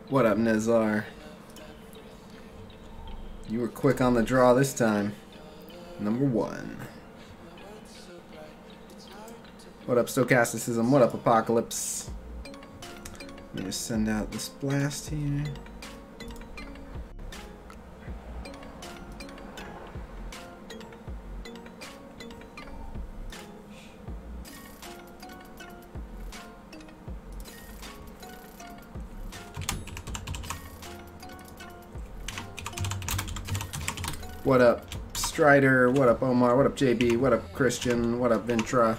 What up, Nezar? You were quick on the draw this time. Number 1. What up, Stochasticism? What up, Apocalypse? Let me just send out this blast here. What up, Strider? What up, Omar? What up, JB? What up, Christian? What up, Vintra?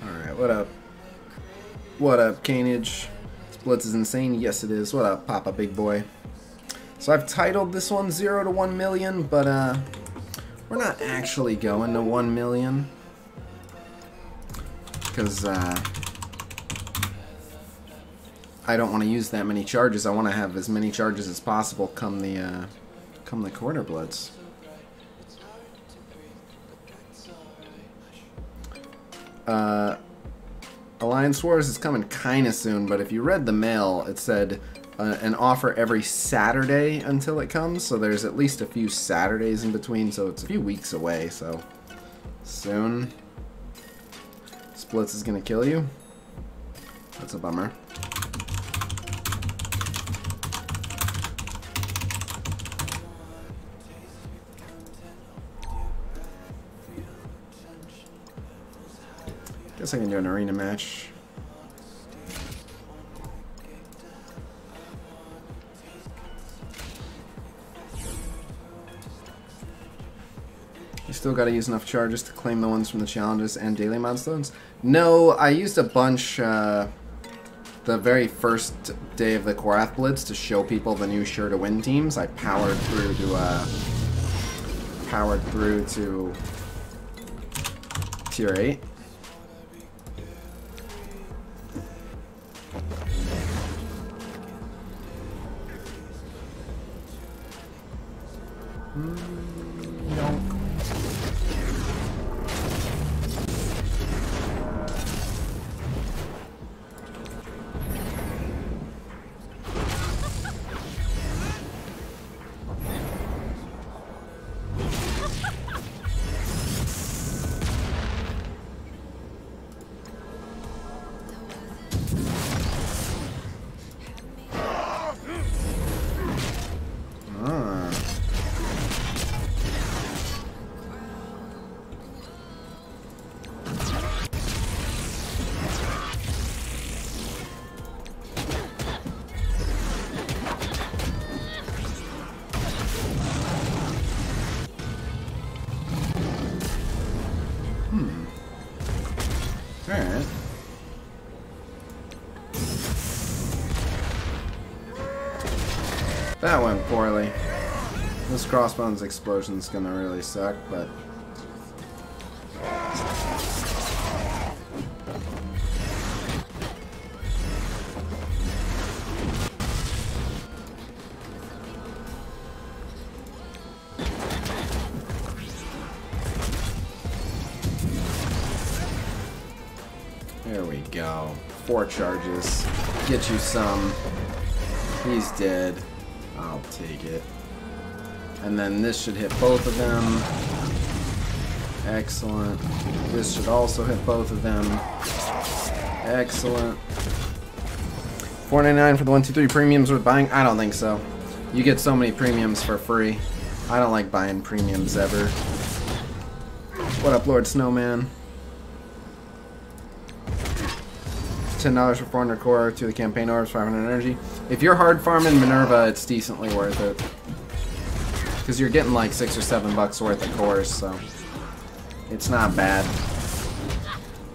Alright, what up? What up, Carnage? This Blitz is insane? Yes, it is. What up, Papa Big Boy? So I've titled this one 0 to 1 million, but we're not actually going to 1 million because I don't want to use that many charges. I want to have as many charges as possible come the quarter blitz. Alliance Wars is coming kind of soon, but if you read the mail, it said an offer every Saturday until it comes, so there's at least a few Saturdays in between, so it's a few weeks away, so soon. Splits is gonna kill you. That's a bummer. Guess I can do an arena match. You still gotta use enough charges to claim the ones from the challenges and daily milestones? No, I used a bunch the very first day of the Korath Blitz to show people the new Sure to Win teams. I powered through to Tier 8. Alright. That went poorly. This Crossbones explosion's gonna really suck, but there we go. 4 charges. Get you some. He's dead. I'll take it. And then this should hit both of them. Excellent. This should also hit both of them. Excellent. $4.99 for the 1, 2, 3 premiums worth buying? I don't think so. You get so many premiums for free. I don't like buying premiums ever. What up, Lord Snowman? $10 for 400 core, 2 of the campaign orbs, 500 energy. If you're hard farming Minerva, it's decently worth it. Because you're getting like $6 or $7 worth of cores, so it's not bad.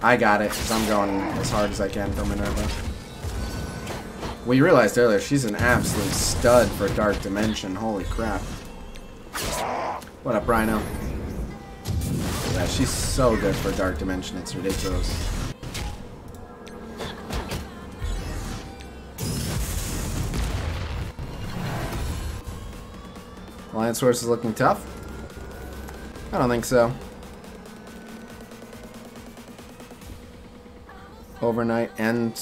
I got it, because I'm going as hard as I can for Minerva. Well, you realized earlier, she's an absolute stud for Dark Dimension. Holy crap. What up, Rhino? Yeah, she's so good for Dark Dimension, it's ridiculous. Alliance Force is looking tough? I don't think so. Overnight and...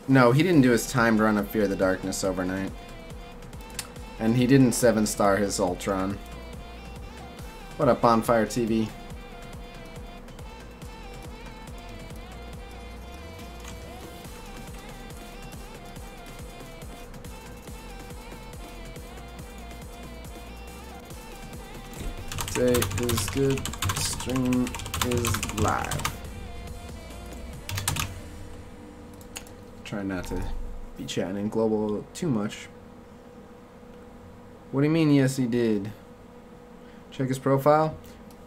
No, he didn't do his timed run of Fear the Darkness overnight. And he didn't 7-star his Ultron. What up, Bonfire TV? Day is good. Stream is live. Try not to be chatting in global too much. What do you mean, yes he did? Check his profile.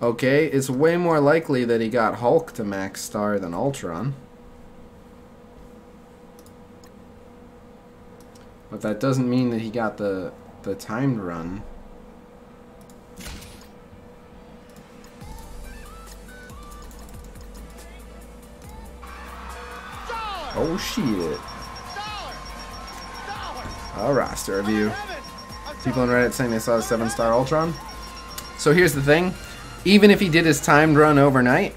Okay, it's way more likely that he got Hulk to max star than Ultron. But that doesn't mean that he got the timed run. Oh shit. A roster review. People on Reddit saying they saw a 7-star Ultron. So here's the thing. Even if he did his timed run overnight,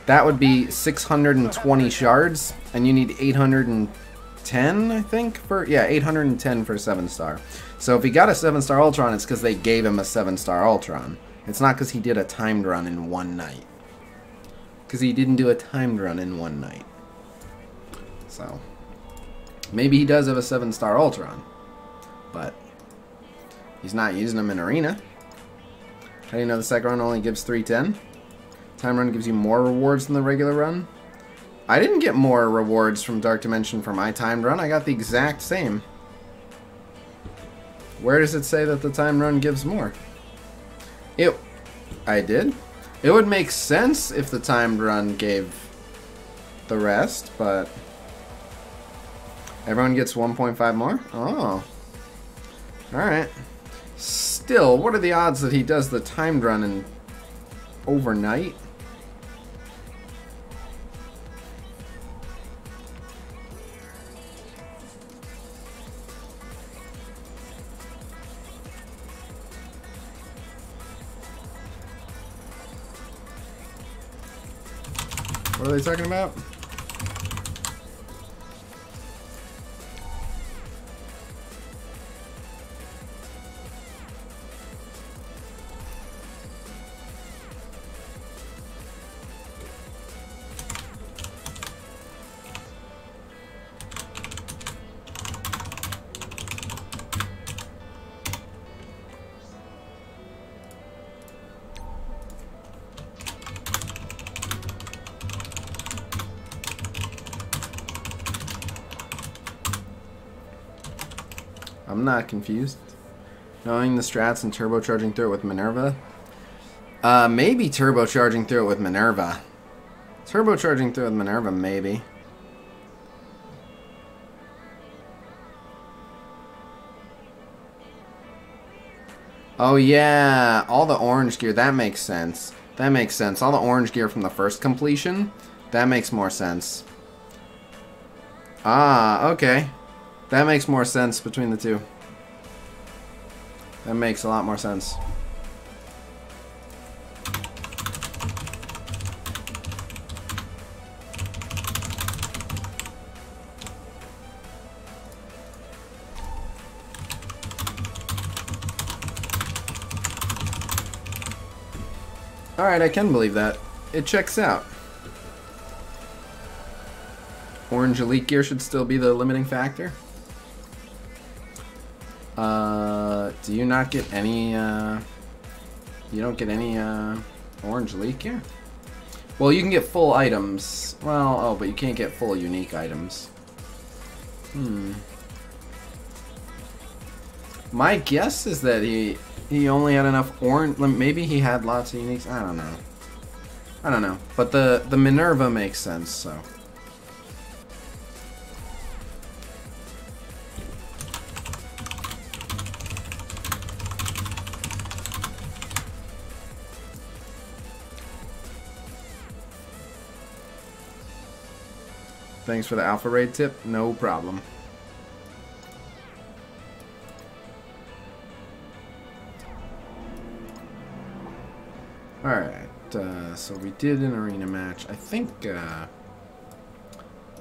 that would be 620 shards, and you need 810, I think, for... Yeah, 810 for 7-star. So if he got a 7-star Ultron, it's because they gave him a 7-star Ultron. It's not because he did a timed run in one night. Because he didn't do a timed run in one night. So, maybe he does have a 7-star Ultron, but he's not using them in Arena. How do you know the second run only gives 310? Time run gives you more rewards than the regular run? I didn't get more rewards from Dark Dimension for my timed run. I got the exact same. Where does it say that the timed run gives more? I did. It would make sense if the timed run gave the rest, but... Everyone gets 1.5 more? Oh. Alright. Still, what are the odds that he does the timed run in overnight? What are they talking about? I'm not confused. Knowing the strats and turbocharging through it with Minerva? Maybe turbocharging through it with Minerva. Turbocharging through it with Minerva, maybe. Oh yeah, all the orange gear, that makes sense. That makes sense. All the orange gear from the first completion, that makes more sense. Ah, okay. That makes more sense between the two. That makes a lot more sense. Alright, I can believe that. It checks out. Orange elite gear should still be the limiting factor. Do you not get any, you don't get any, orange elite gear? Well, you can get full items. Well, oh, but you can't get full unique items. My guess is that he only had enough orange. Maybe he had lots of uniques. I don't know. I don't know. But the Minerva makes sense, so. Thanks for the alpha raid tip. No problem. Alright, so we did an arena match. I think, yeah,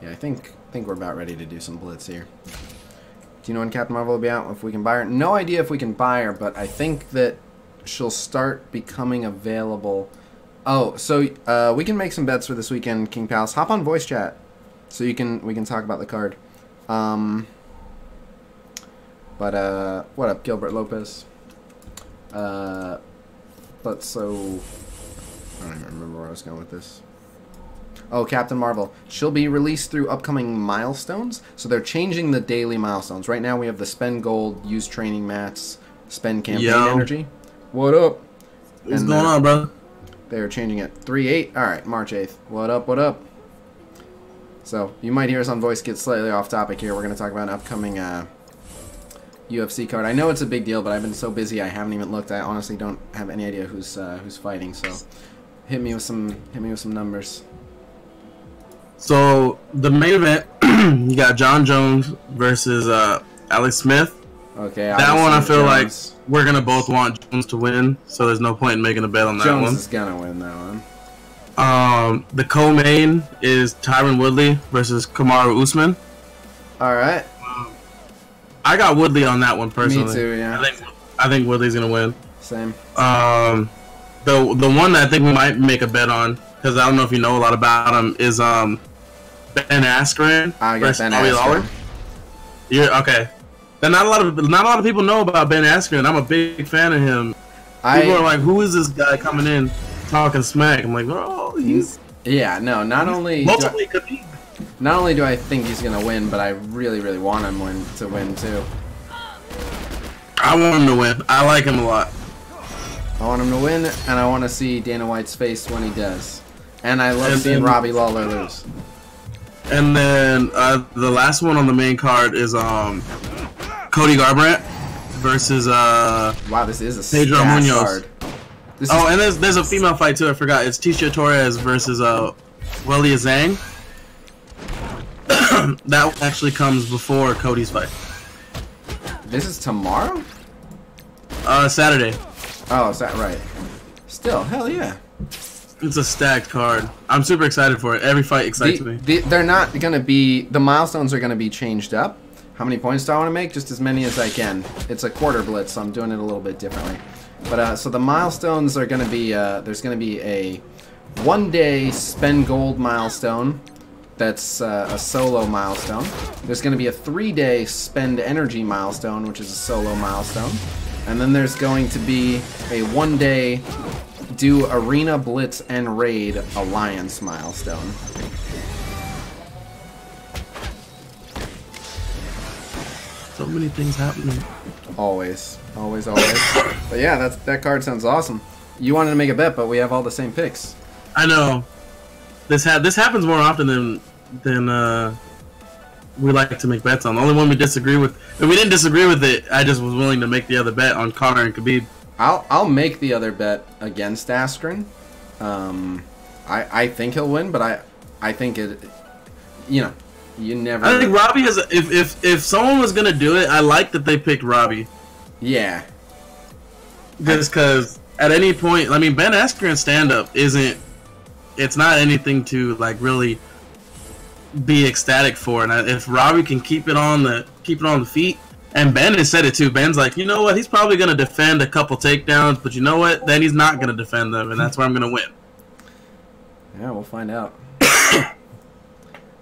I think we're about ready to do some Blitz here. Do you know when Captain Marvel will be out? If we can buy her? No idea if we can buy her, but I think that she'll start becoming available. Oh, so we can make some bets for this weekend, King Palace. Hop on voice chat, so we can talk about the card. What up, Gilbert Lopez? But so I don't even remember where I was going with this. Oh, Captain Marvel. She'll be released through upcoming milestones. So they're changing the daily milestones. Right now we have the spend gold, use training mats, spend campaign energy. What up? What's going on, brother? They're changing it. 3/8. Alright, March 8th. What up, what up? So you might hear us on voice get slightly off topic here. We're going to talk about an upcoming UFC card. I know it's a big deal, but I've been so busy I haven't even looked. I honestly don't have any idea who's fighting. So hit me with some numbers. So the main event, you got John Jones versus Alex Smith. Okay, that one I feel like we're gonna both want Jones to win, so there's no point in making a bet on that one. Jones is gonna win that one. The co-main is Tyron Woodley versus Kamaru Usman. All right. I got Woodley on that one personally. Me too. Yeah. I think Woodley's gonna win. Same. The one that I think we might make a bet on, because I don't know if you know a lot about him, is Ben Askren versus Bobby Lawler. You're okay. Then not a lot of people know about Ben Askren. I'm a big fan of him. People are like, "Who is this guy coming in talking smack?" I'm like, "Oh, he's yeah." No, not only do I think he's gonna win, but I really, really want him to win too. I want him to win. I like him a lot. I want him to win, and I want to see Dana White's face when he does. And I love seeing Robbie Lawler lose. And then the last one on the main card is Cody Garbrandt versus wow, this is a Pedro Munoz card. And there's a female fight too. I forgot. It's Tisha Torres versus Weili Zhang. That actually comes before Cody's fight. This is tomorrow? Saturday. Oh, is that right? Still, hell yeah. It's a stacked card. I'm super excited for it. Every fight excites me. They're not going to be... The milestones are going to be changed up. How many points do I want to make? Just as many as I can. It's a quarter blitz, so I'm doing it a little bit differently. But, so the milestones are going to be... there's going to be a 1-day spend gold milestone. That's a solo milestone. There's going to be a 3-day spend energy milestone, which is a solo milestone. And then there's going to be a 1-day do Arena, Blitz, and Raid Alliance milestone. So many things happening. Always. Always, always. But yeah, that card sounds awesome. You wanted to make a bet, but we have all the same picks. I know. This happens more often than we like to make bets on. The only one we disagree with, if we didn't disagree with it, I just was willing to make the other bet on Conor and Khabib. I'll make the other bet against Askren. I think he'll win, but I think it. You know, you never. I think Robbie has. If someone was gonna do it, I like that they picked Robbie. Yeah. Just because at any point, I mean, Ben Askren's stand-up isn't. It's not anything to like really be ecstatic for, and if Robbie can keep it on the feet, and Ben has said it too. Ben's like, you know what? He's probably gonna defend a couple takedowns, but you know what? Then he's not gonna defend them, and that's where I'm gonna win. Yeah, we'll find out.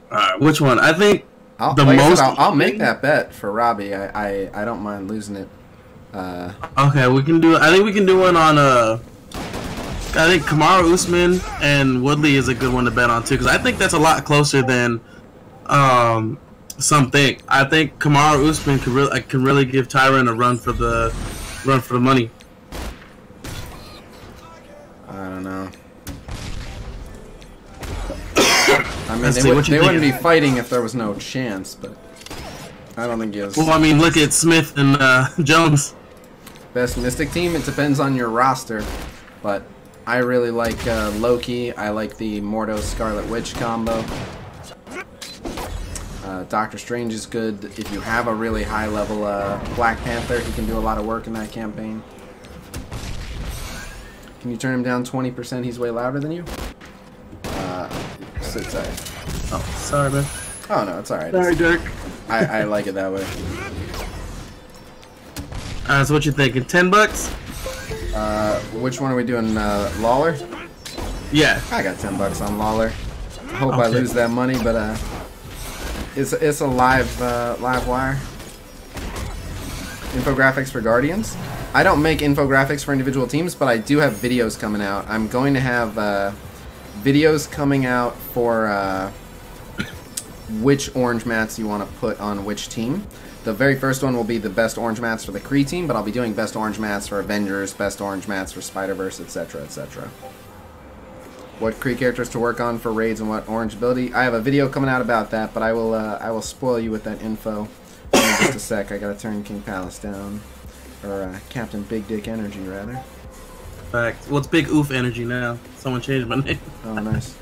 Alright, which one? I think I'll make that bet for Robbie. I don't mind losing it. Okay, we can do. I think we can do one on I think Kamaru Usman and Woodley is a good one to bet on too, because I think that's a lot closer than some think. I think Kamaru Usman can really give Tyron a run for the money. I don't know. I mean, they wouldn't be fighting if there was no chance, but I don't think he has. Well, I mean, look at Smith and Jones. Best Mystic team. It depends on your roster, but I really like Loki. I like the Mordo Scarlet Witch combo. Doctor Strange is good. If you have a really high level Black Panther, he can do a lot of work in that campaign. Can you turn him down 20%? He's way louder than you. Sit tight. Oh, sorry, man. Oh no, it's alright. Sorry, Dirk. I like it that way. So what you thinking? $10? Which one are we doing? Lawler? Yeah. I got $10 on Lawler. I hope I Okay. lose that money, but it's a live wire. Infographics for Guardians. I don't make infographics for individual teams, but I do have videos coming out. I'm going to have videos coming out for which orange mats you want to put on which team. The very first one will be the best orange mats for the Kree team, but I'll be doing best orange mats for Avengers, best orange mats for Spider-Verse, etc., etc. What Kree characters to work on for raids and what orange ability. I have a video coming out about that, but I will spoil you with that info in just a sec. I gotta turn King Palace down, or Captain Big Dick Energy rather. Fact. What's Big Oof Energy now? Someone changed my name. Oh, nice.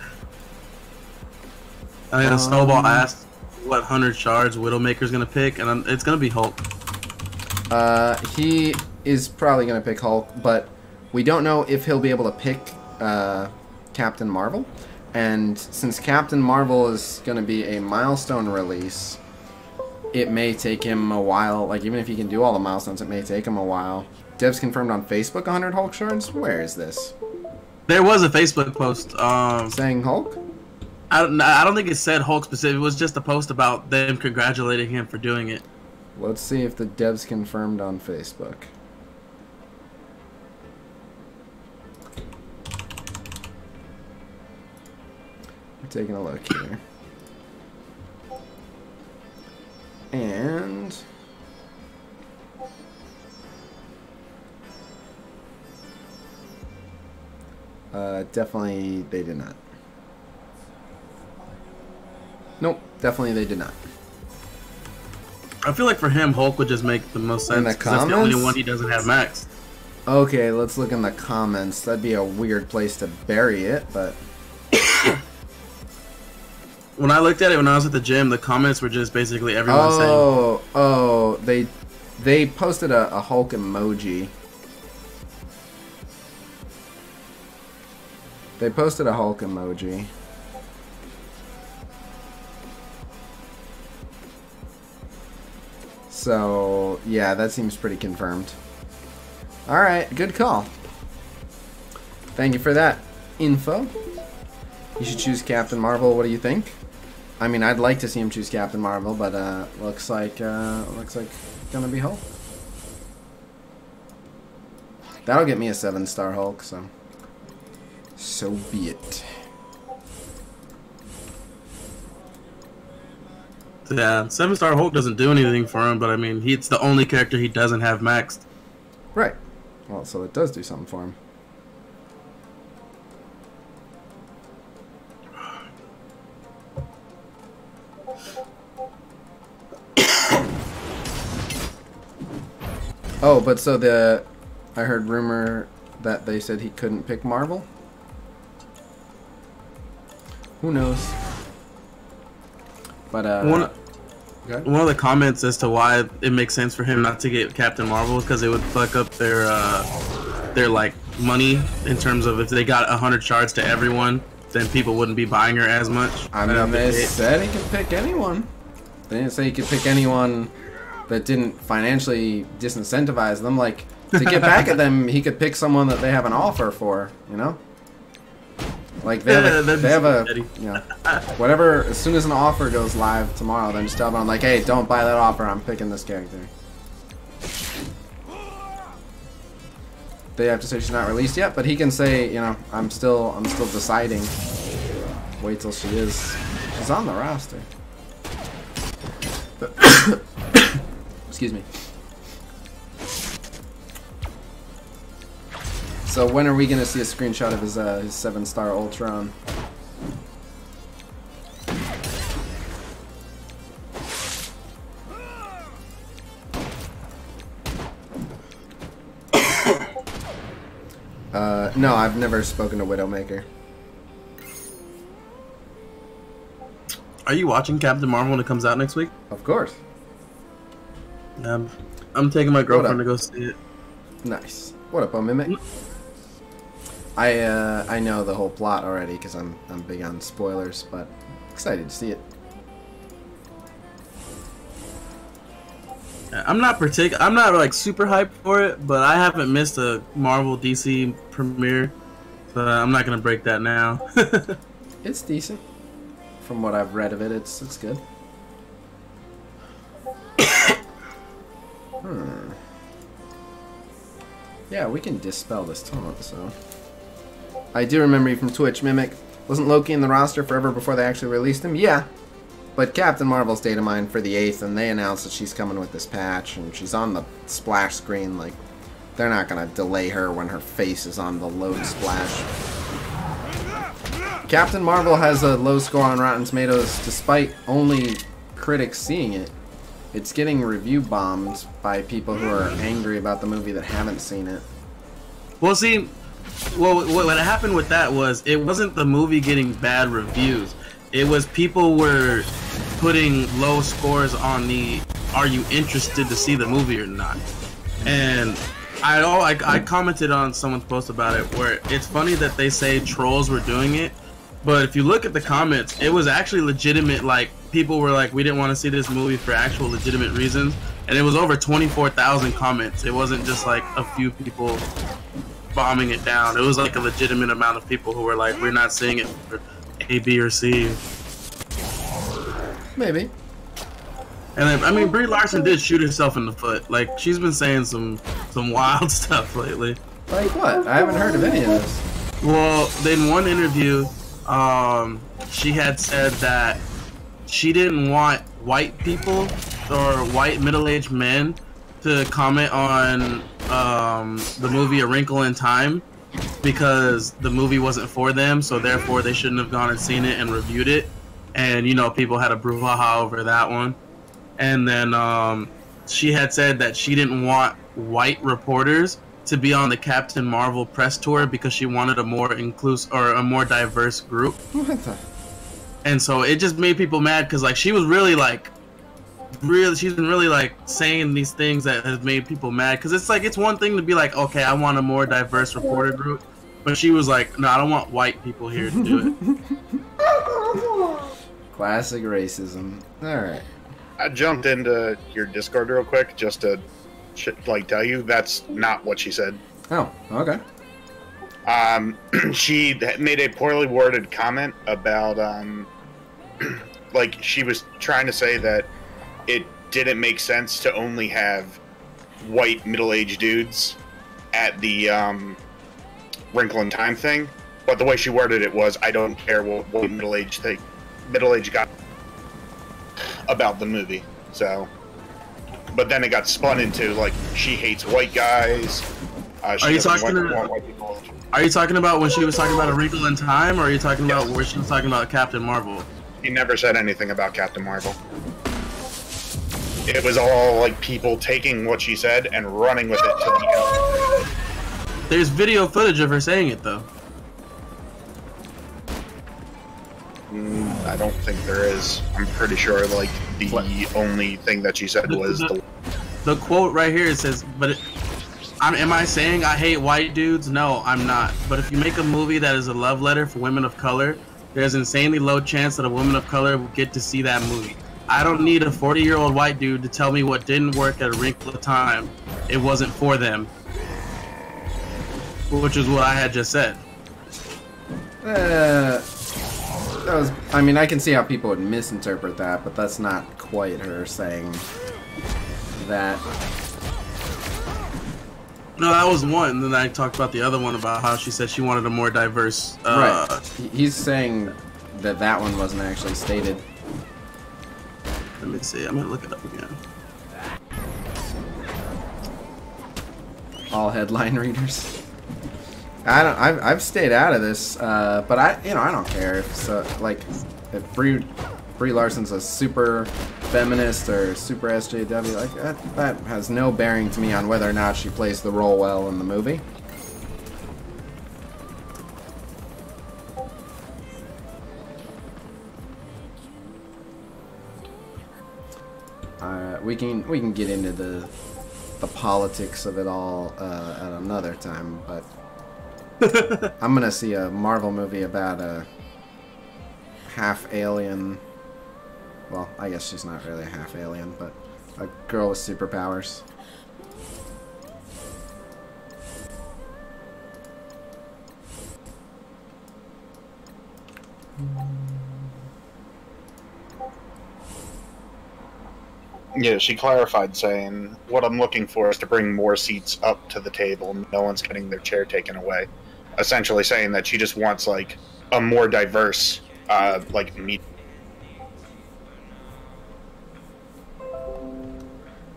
I think Snowball asked what 100 shards Widowmaker's gonna pick, and it's gonna be Hulk. He is probably gonna pick Hulk, but we don't know if he'll be able to pick Captain Marvel. And since Captain Marvel is gonna be a milestone release, it may take him a while. Like, even if he can do all the milestones, it may take him a while. Devs confirmed on Facebook 100 Hulk shards? Where is this? There was a Facebook post Saying Hulk? I don't think it said Hulk specific. It was just a post about them congratulating him for doing it. Let's see if the devs confirmed on Facebook. We're taking a look here. And definitely they did not. Nope, definitely they did not. I feel like for him, Hulk would just make the most sense. In the 'cause that's the only comments? one he doesn't have maxed. Okay, let's look in the comments. That'd be a weird place to bury it, but When I looked at it when I was at the gym, the comments were just basically everyone saying, oh, they posted a Hulk emoji. They posted a Hulk emoji. So, yeah, that seems pretty confirmed. Alright, good call. Thank you for that info. You should choose Captain Marvel. What do you think? I mean, I'd like to see him choose Captain Marvel, but looks like gonna be Hulk. That'll get me a 7-star Hulk, so be it. yeah, 7-star Hulk doesn't do anything for him, but I mean, it's the only character he doesn't have maxed. Right. Well, so it does do something for him. Oh, but so I heard rumor that they said he couldn't pick Marvel. Who knows? But One of the comments as to why it makes sense for him not to get Captain Marvel is because it would fuck up their like money in terms of if they got 100 shards to everyone, then people wouldn't be buying her as much. I mean, they said he could pick anyone. They didn't say he could pick anyone that didn't financially disincentivize them. Like, to get back at them, he could pick someone that they have an offer for, you know? Like, they have a you know, whatever, as soon as an offer goes live tomorrow, then just tell them, like, hey, don't buy that offer, I'm picking this character. They have to say she's not released yet, but he can say, you know, I'm still deciding. Wait till she is. She's on the roster. Excuse me. So when are we gonna see a screenshot of his 7-star Ultron? No, I've never spoken to Widowmaker. Are you watching Captain Marvel when it comes out next week? Of course. I'm taking my girlfriend to go see it. Nice. What up, Mimic? I know the whole plot already because I'm big on spoilers, but excited to see it. I'm not like super hyped for it, but I haven't missed a Marvel DC premiere, so I'm not gonna break that now. It's decent. From what I've read of it, it's good. Yeah, we can dispel this taunt, so. I do remember you from Twitch, Mimic. Wasn't Loki in the roster forever before they actually released him? Yeah. But Captain Marvel's data mined for the 8th, and they announced that she's coming with this patch, and she's on the splash screen. Like, they're not gonna delay her when her face is on the load splash. Captain Marvel has a low score on Rotten Tomatoes, despite only critics seeing it. It's getting review bombed by people who are angry about the movie that haven't seen it. Well, see, what happened with that was it wasn't the movie getting bad reviews. It was people were putting low scores on the "Are you interested to see the movie or not?" And I commented on someone's post about it where it's funny that they say trolls were doing it, but if you look at the comments, it was actually legitimate. Like, people were like, we didn't want to see this movie for actual legitimate reasons, and it was over 24,000 comments. It wasn't just like a few people bombing it down. It was like a legitimate amount of people who were like, we're not seeing it for A, B, or C. Maybe. And then, I mean, Brie Larson did shoot herself in the foot. Like, she's been saying some wild stuff lately. Like what? I haven't heard of any of this. Well, in one interview, she had said that she didn't want white people or white middle-aged men to comment on the movie A Wrinkle in Time because the movie wasn't for them, so therefore they shouldn't have gone and seen it and reviewed it. And, you know, people had a brouhaha over that one. And then she had said that she didn't want white reporters to be on the Captain Marvel press tour because she wanted a more inclusive or a more diverse group. What the? And so it just made people mad because, like, she was really like, she's been really like saying these things that has made people mad. Because it's like, it's one thing to be like, okay, I want a more diverse reporter group, but she was like, no, I don't want white people here to do it. Classic racism. All right. I jumped into your Discord real quick just to tell you that's not what she said. Oh, okay. She made a poorly worded comment about like she was trying to say that it didn't make sense to only have white middle-aged dudes at the Wrinkle in Time thing, but the way she worded it was, I don't care what white middle-aged guy about the movie. So, but then it got spun into like she hates white guys. Are you talking about when she was talking about A Wrinkle in Time, or are you talking about where she was talking about Captain Marvel? He never said anything about Captain Marvel. It was all like people taking what she said and running with it to the end. There's video footage of her saying it, though. I don't think there is. I'm pretty sure like the only thing that she said was the quote right here. It says, "But am I saying I hate white dudes? No, I'm not. But if you make a movie that is a love letter for women of color, there's an insanely low chance that a woman of color will get to see that movie. I don't need a 40-year-old white dude to tell me what didn't work at A Wrinkle in Time. It wasn't for them." Which is what I had just said. That was, I mean, I can see how people would misinterpret that, but that's not quite her saying that. No, that was one. And then I talked about the other one about how she said she wanted a more diverse. Right. He's saying that that one wasn't actually stated. Let me see. I'm gonna look it up again. All headline readers. I've stayed out of this, but I don't care if if Brie Larson's a super feminist or super SJW, like that has no bearing to me on whether or not she plays the role well in the movie. We can get into the politics of it all at another time, but I'm gonna see a Marvel movie about a half alien. Well, I guess she's not really a half alien, but a girl with superpowers. Yeah, she clarified saying, what I'm looking for is to bring more seats up to the table. No one's getting their chair taken away. Essentially saying that she just wants, like, a more diverse, like, meet.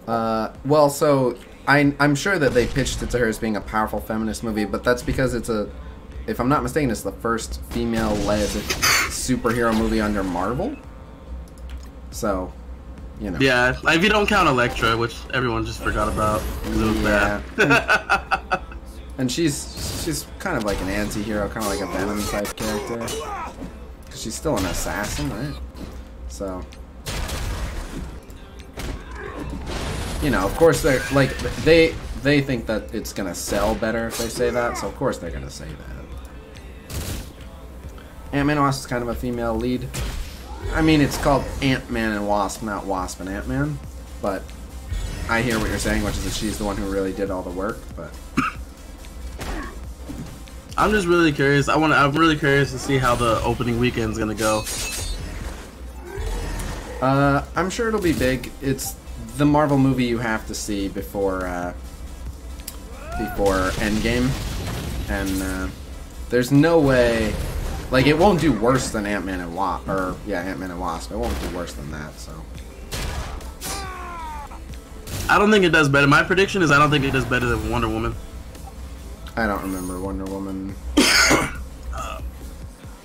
Well, so I'm sure that they pitched it to her as being a powerful feminist movie, but that's because it's a, if I'm not mistaken, it's the first female-led superhero movie under Marvel. So, you know. Yeah, like if you don't count Elektra, which everyone just forgot about. It was bad. And she's kind of like an anti-hero, kind of like a Venom type character. Because she's still an assassin, right? So, you know, of course they're like they think that it's gonna sell better if they say that, so of course they're gonna say that. Ant-Man and Wasp is kind of a female lead. I mean, it's called Ant-Man and Wasp, not Wasp and Ant-Man, but I hear what you're saying, which is that she's the one who really did all the work. But I'm just really curious. I'm really curious to see how the opening weekend's gonna go. I'm sure it'll be big. It's the Marvel movie you have to see before Endgame, and there's no way. Like, it won't do worse than Ant-Man and Wasp, or, yeah, Ant-Man and Wasp. It won't do worse than that, so. I don't think it does better. My prediction is I don't think it does better than Wonder Woman. I don't remember Wonder Woman.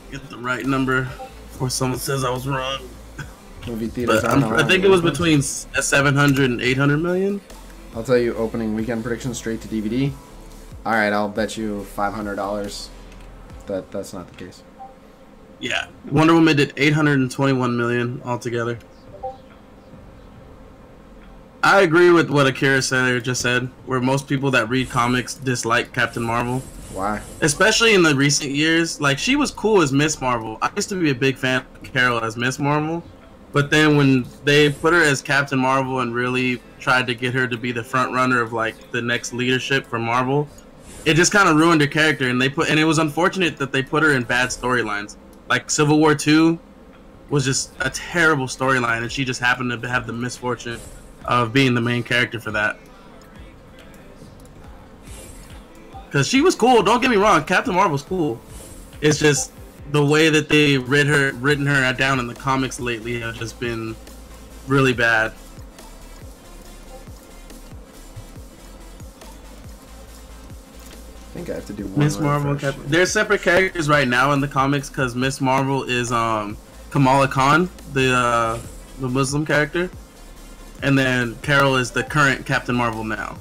Get the right number before someone says I was wrong. Movie theaters, But I think it was between 700 and 800 million. I'll tell you opening weekend prediction straight to DVD. Alright, I'll bet you $500 that that's not the case. Yeah, Wonder Woman did 821 million altogether. I agree with what Akira just said, where most people that read comics dislike Captain Marvel. Why? Especially in the recent years. Like, she was cool as Miss Marvel. I used to be a big fan of Carol as Miss Marvel, but then when they put her as Captain Marvel and really tried to get her to be the front runner of like the next leadership for Marvel, it just kind of ruined her character. And it was unfortunate that they put her in bad storylines. Like Civil War II was just a terrible storyline, and she just happened to have the misfortune of being the main character for that. Because she was cool, don't get me wrong, Captain Marvel's cool. It's just the way that they written her down in the comics lately have just been really bad. I think I have to do one. Miss Marvel, they're separate characters right now in the comics because Miss Marvel is Kamala Khan, the Muslim character, and then Carol is the current Captain Marvel now.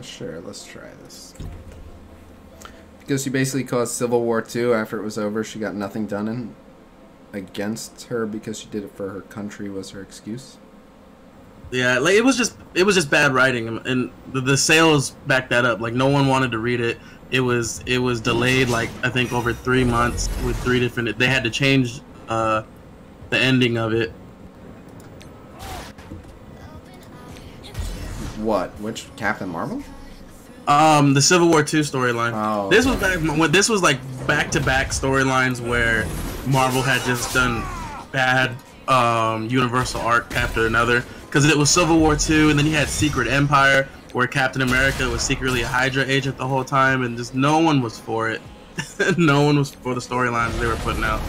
Sure, let's try this. Because she basically caused Civil War II. After it was over, she got nothing done against her because she did it for her country was her excuse. Yeah, like it was just bad writing, and the sales backed that up. Like no one wanted to read it. It was delayed like I think over 3 months with 3 different. They had to change the ending of it. What? Which Captain Marvel? The Civil War II storyline. Oh, this was back when this was like back-to-back storylines where Marvel had just done bad Universal arc after another. Because it was Civil War II, and then you had Secret Empire, where Captain America was secretly a Hydra agent the whole time, and just no one was for it. No one was for the storylines they were putting out.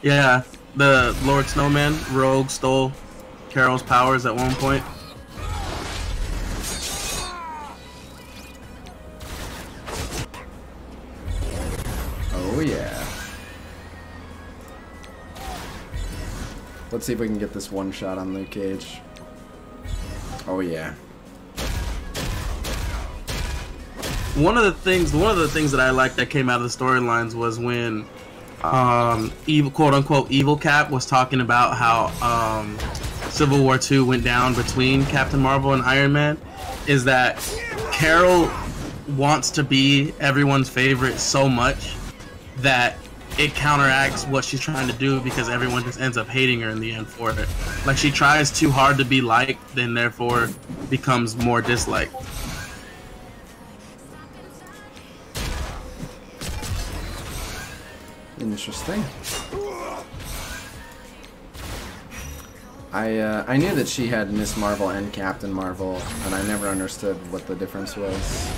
Yeah, the Lord Snowman, Rogue, stole Carol's powers at one point. Oh yeah. Let's see if we can get this one shot on Luke Cage. Oh yeah. one of the things that I liked that came out of the storylines was when evil, quote unquote, evil Cap was talking about how Civil War II went down between Captain Marvel and Iron Man. Is that Carol wants to be everyone's favorite so much that it counteracts what she's trying to do, because everyone just ends up hating her in the end for it. Like, she tries too hard to be liked, then therefore becomes more disliked. Interesting. I knew that she had Miss Marvel and Captain Marvel, and I never understood what the difference was.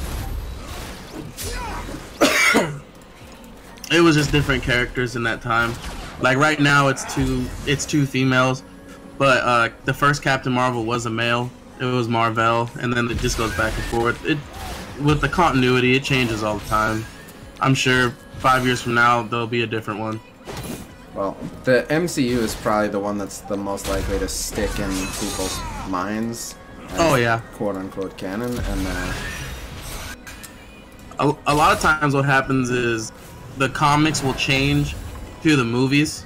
It was just different characters in that time. Like right now, it's two females, but the first Captain Marvel was a male. It was Marvel, and then it just goes back and forth. With the continuity, it changes all the time. I'm sure 5 years from now there'll be a different one. Well, the MCU is probably the one that's the most likely to stick in people's minds. Oh yeah, quote unquote canon, and a lot of times what happens is the comics will change to the movies,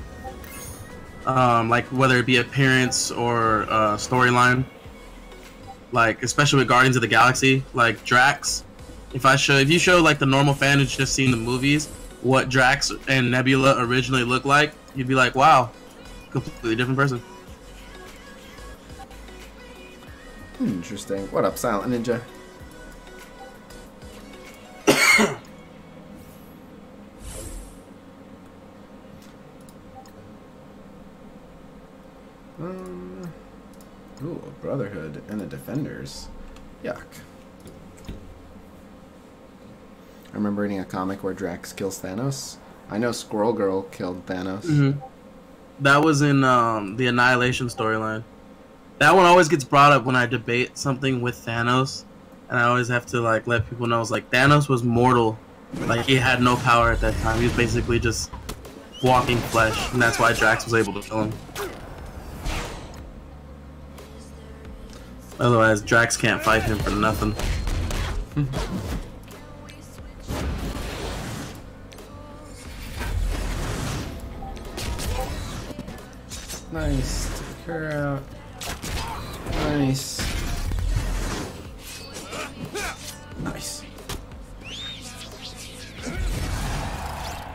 like whether it be appearance or storyline. Like especially with Guardians of the Galaxy, like Drax. If you show like the normal fan who's just seen the movies what Drax and Nebula originally looked like, you'd be like, wow, completely different person. Interesting. What up, Silent Ninja? Ooh, a Brotherhood and a Defenders. Yuck. I remember reading a comic where Drax kills Thanos. I know Squirrel Girl killed Thanos. Mm-hmm. That was in the Annihilation storyline. That one always gets brought up when I debate something with Thanos, and I always have to like let people know, it's like Thanos was mortal. Like he had no power at that time. He was basically just walking flesh, and that's why Drax was able to kill him. Otherwise, Drax can't fight him for nothing. Nice. Take her out. Nice. Nice.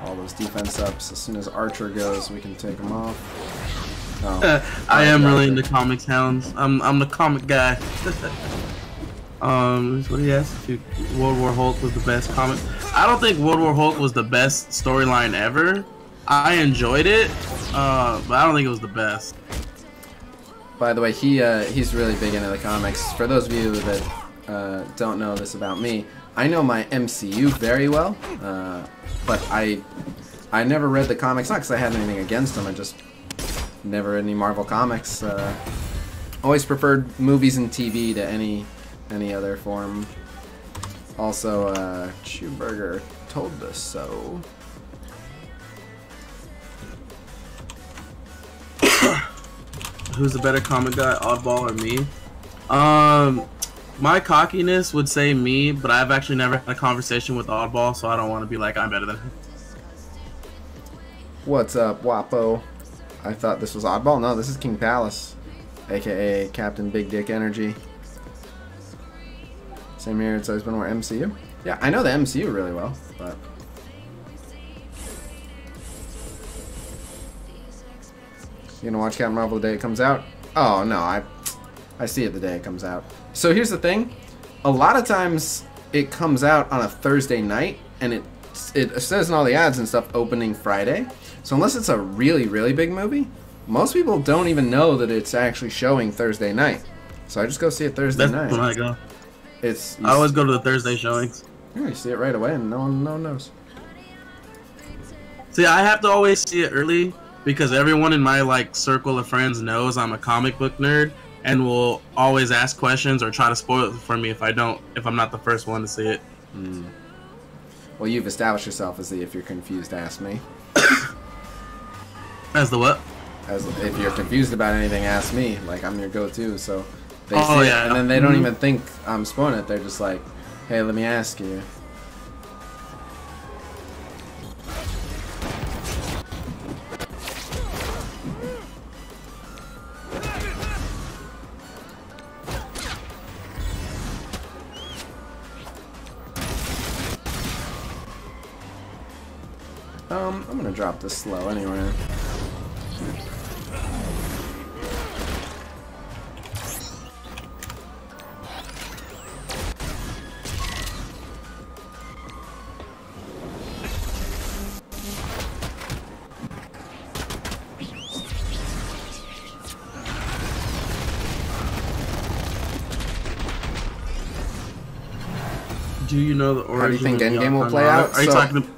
All those defense ups. As soon as Archer goes, we can take them off. Oh, I am really into comics, hounds. I'm the comic guy. What do you ask? World War Hulk was the best comic. I don't think World War Hulk was the best storyline ever. I enjoyed it, but I don't think it was the best. By the way, he's really big into the comics. For those of you that don't know this about me, I know my MCU very well, but I never read the comics. Not because I had anything against them. I just never read any Marvel comics. Always preferred movies and TV to any other form. Also, Chewburger told us so. Who's the better comic guy, Oddball or me? My cockiness would say me, but I've actually never had a conversation with Oddball, so I don't want to be like I'm better than him. What's up, Wapo? I thought this was Oddball. No, this is King Palace, aka Captain Big Dick Energy. Same here, it's always been more MCU. Yeah, I know the MCU really well, but you gonna watch Captain Marvel the day it comes out? Oh no, I see it the day it comes out. So here's the thing, a lot of times it comes out on a Thursday night, and it says in all the ads and stuff opening Friday. So unless it's a really, really big movie, most people don't even know that it's actually showing Thursday night. So I just go see it Thursday night. That's when I go. I always go to the Thursday showings. Yeah, you see it right away and no one knows. See, I have to always see it early because everyone in my like circle of friends knows I'm a comic book nerd and will always ask questions or try to spoil it for me if I'm not the first one to see it. Mm. Well, you've established yourself as the if you're confused, ask me. As the what? As if you're confused about anything, ask me. Like, I'm your go-to, so they see it, and then they don't even think I'm spoiling it. They're just like, hey, let me ask you. I'm gonna drop this slow anyway. Do you know the origin? How do you think of Endgame will Yonkan play Ramen? out? Are you So, talking to...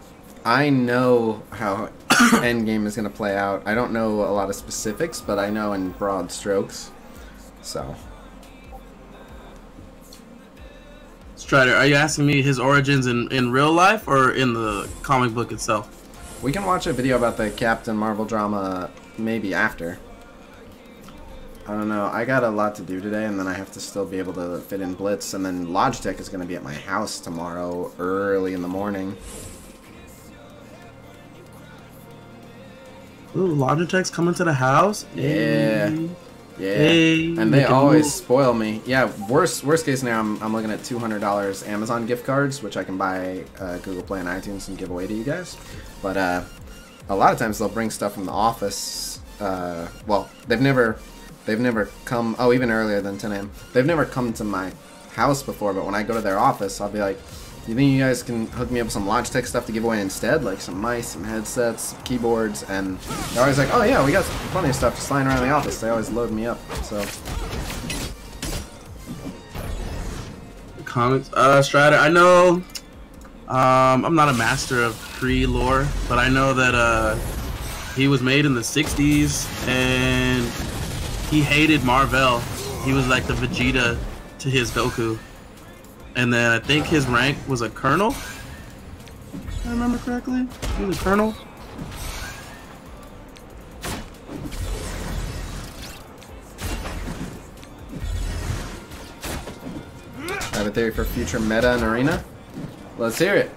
I know how Endgame is going to play out. I don't know a lot of specifics, but I know in broad strokes. So. Strider, are you asking me his origins in real life or in the comic book itself? We can watch a video about the Captain Marvel drama maybe after. I don't know. I got a lot to do today, and then I have to still be able to fit in Blitz, and then Logitech is going to be at my house tomorrow early in the morning. Ooh, Logitech's coming to the house? Yeah. Yeah. Hey, and they making always moves. spoil me. Yeah, worst case scenario, I'm looking at $200 Amazon gift cards, which I can buy Google Play and iTunes and give away to you guys. But a lot of times they'll bring stuff from the office. Well, they've never come, oh, even earlier than 10 a.m. They've never come to my house before, but when I go to their office, I'll be like, you think you guys can hook me up with some Logitech stuff to give away instead? Like some mice, some headsets, some keyboards, and they're always like, oh yeah, we got plenty of stuff just lying around the office. They always load me up, so. Comics? Strider, I know, I'm not a master of Kree lore, but I know that, he was made in the 60s, and he hated Marvel. He was like the Vegeta to his Goku. And then I think his rank was a colonel. If I remember correctly. He was a colonel. I have a theory for future meta and arena. Let's hear it.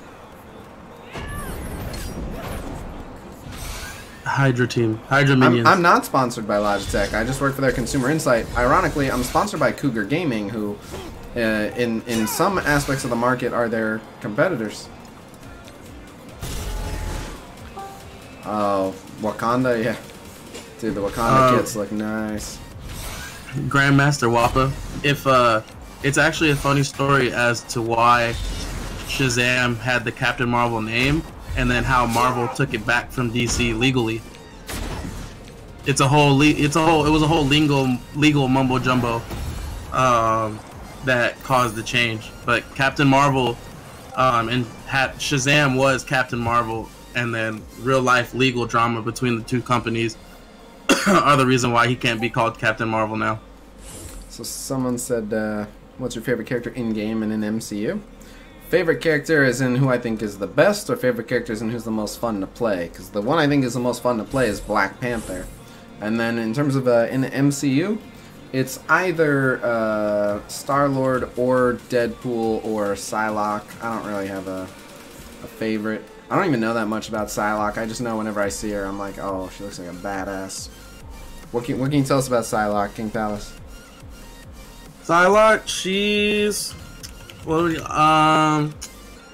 Hydra team. Hydra minions. I'm not sponsored by Logitech. I just work for their consumer insight. Ironically, I'm sponsored by Cougar Gaming, who in some aspects of the market are their competitors. Oh, Wakanda, yeah. Dude, the Wakanda kits look nice. Grandmaster Wappa. If it's actually a funny story as to why Shazam had the Captain Marvel name, and then how Marvel took it back from DC legally. It was a whole legal mumbo jumbo that caused the change. But Captain Marvel and Shazam was Captain Marvel, and then real life legal drama between the two companies are the reason why he can't be called Captain Marvel now. So someone said, what's your favorite character in game and in MCU? Favorite character is in who I think is the best, or favorite character is in who's the most fun to play? Because the one I think is the most fun to play is Black Panther. And then in terms of in the MCU, it's either Star-Lord or Deadpool or Psylocke. I don't really have a favorite. I don't even know that much about Psylocke. I just know whenever I see her, I'm like, oh, she looks like a badass. What can you tell us about Psylocke, King Palace? Psylocke,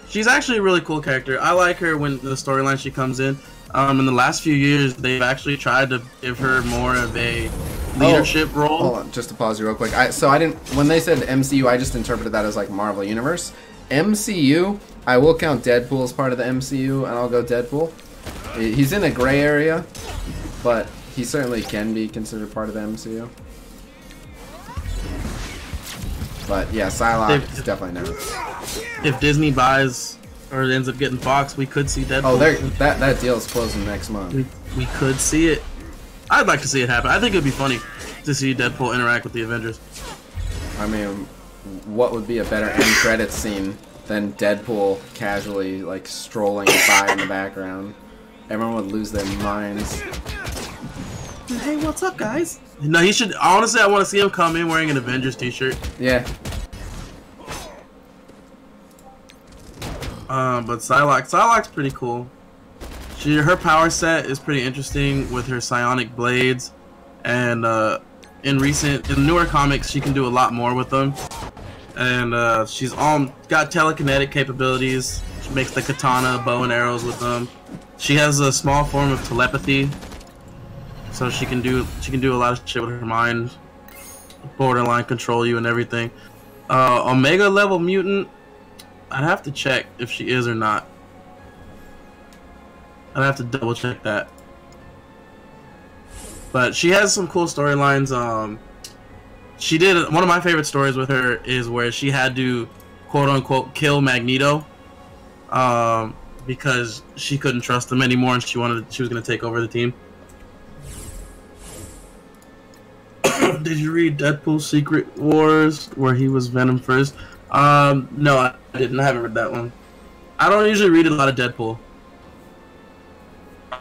she's actually a really cool character. I like her when the storyline she comes in. In the last few years, they've actually tried to give her more of a leadership role. Hold on, just to pause you real quick. When they said MCU, I just interpreted that as like Marvel Universe. MCU, I will count Deadpool as part of the MCU, and I'll go Deadpool. He's in a gray area, but he certainly can be considered part of the MCU. But yeah, Psylocke is definitely not. If Disney buys or ends up getting Fox, we could see Deadpool. Oh, that deal is closing next month. We could see it. I'd like to see it happen. I think it'd be funny to see Deadpool interact with the Avengers. I mean, what would be a better end credits scene than Deadpool casually like strolling by in the background? Everyone would lose their minds. Hey, what's up, guys? No, he should. Honestly, I want to see him come in wearing an Avengers t-shirt. Yeah. But Psylocke's pretty cool. Her power set is pretty interesting with her psionic blades, and in newer comics, she can do a lot more with them. And she's got telekinetic capabilities. She makes the katana, bow and arrows with them. She has a small form of telepathy, so she can do a lot of shit with her mind, borderline control you and everything. Omega level mutant, I'd have to check if she is or not. I'd have to double check that. But she has some cool storylines. She did one of my favorite stories with her is where she had to quote unquote kill Magneto because she couldn't trust him anymore and she was gonna take over the team. Did you read Deadpool's Secret Wars where he was Venom first? No, I didn't. I haven't read that one. I don't usually read a lot of Deadpool.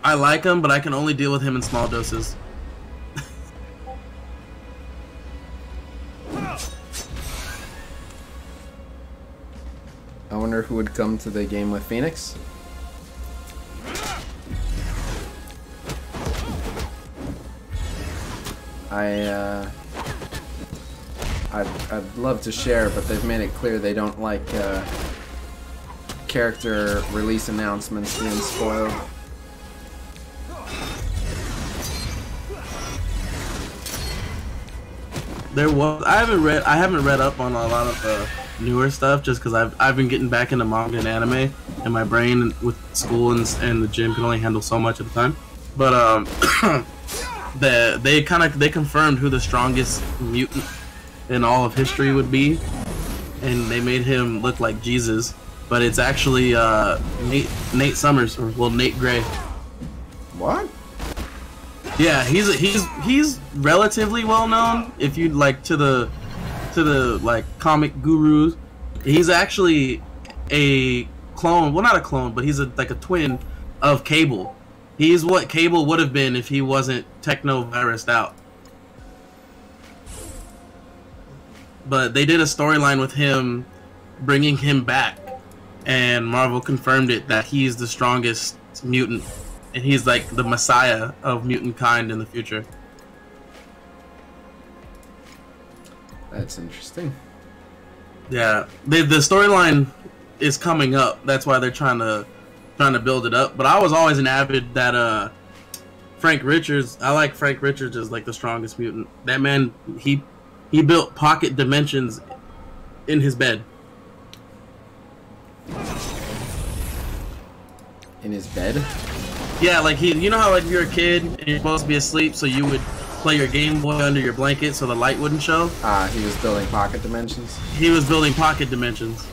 I like him, but I can only deal with him in small doses. I wonder who would come to the game with Phoenix. I'd love to share, but they've made it clear they don't like character release announcements being spoiled. I haven't read up on a lot of the newer stuff just because I've been getting back into manga and anime, and my brain with school and the gym can only handle so much at a time. But they confirmed who the strongest mutant in all of history would be, and they made him look like Jesus, but it's actually Nate Summers, or well, Nate Gray. What? Yeah, he's relatively well known if you like to the like comic gurus. He's actually a clone, well not a clone, but he's like a twin of Cable. He's what Cable would have been if he wasn't techno-virused out. But they did a storyline with him bringing him back, and Marvel confirmed it that he's the strongest mutant, and he's like the messiah of mutant kind in the future. That's interesting. Yeah, the storyline is coming up. That's why they're trying to build it up. But I was always an avid that Frank Richards. I like Frank Richards as like the strongest mutant. That man, he built pocket dimensions in his bed. In his bed? Yeah, like you know how like you're a kid and you're supposed to be asleep, so you would play your Game Boy under your blanket so the light wouldn't show? He was building pocket dimensions? He was building pocket dimensions.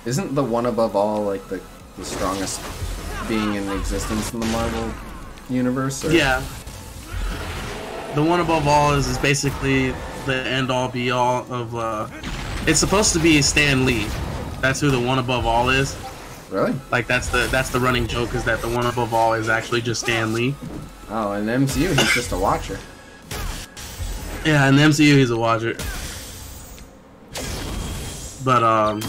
Isn't the one above all like the strongest being in existence in the Marvel universe? Or? Yeah. The one above all is basically the end all be all of it's supposed to be Stan Lee. That's who the one above all is. Really? Like that's the running joke is that the one above all is actually just Stan Lee. Oh, in the MCU he's just a watcher. Yeah, in the MCU he's a watcher. But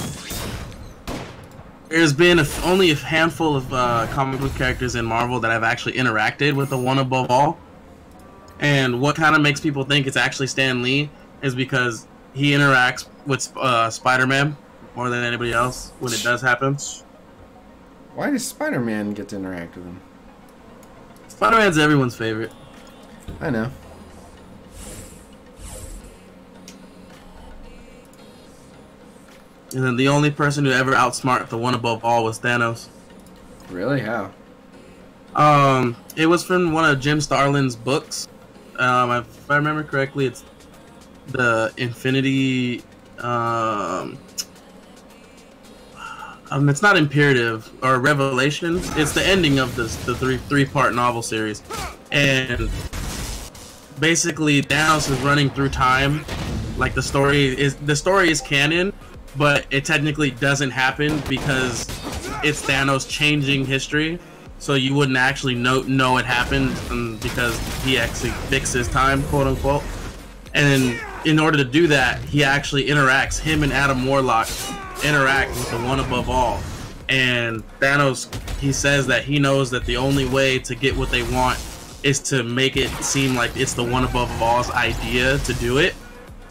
there's been only a handful of comic book characters in Marvel that have actually interacted with the one above all. And what kind of makes people think it's actually Stan Lee is because he interacts with Spider-Man more than anybody else when it does happen. Why does Spider-Man get to interact with him? Spider-Man's everyone's favorite. I know. And then the only person who ever outsmarted the one above all was Thanos. Really? How? It was from one of Jim Starlin's books. If I remember correctly, it's the Infinity. It's not Imperative or Revelation. It's the ending of the three-part novel series, and basically Thanos is running through time. Like the story is canon, but it technically doesn't happen because it's Thanos changing history. So you wouldn't actually know it happened because he actually fixes time, quote unquote. And in order to do that, he actually interacts. Him and Adam Warlock interact with the one above all. And Thanos, he says that he knows that the only way to get what they want is to make it seem like it's the one above all's idea to do it.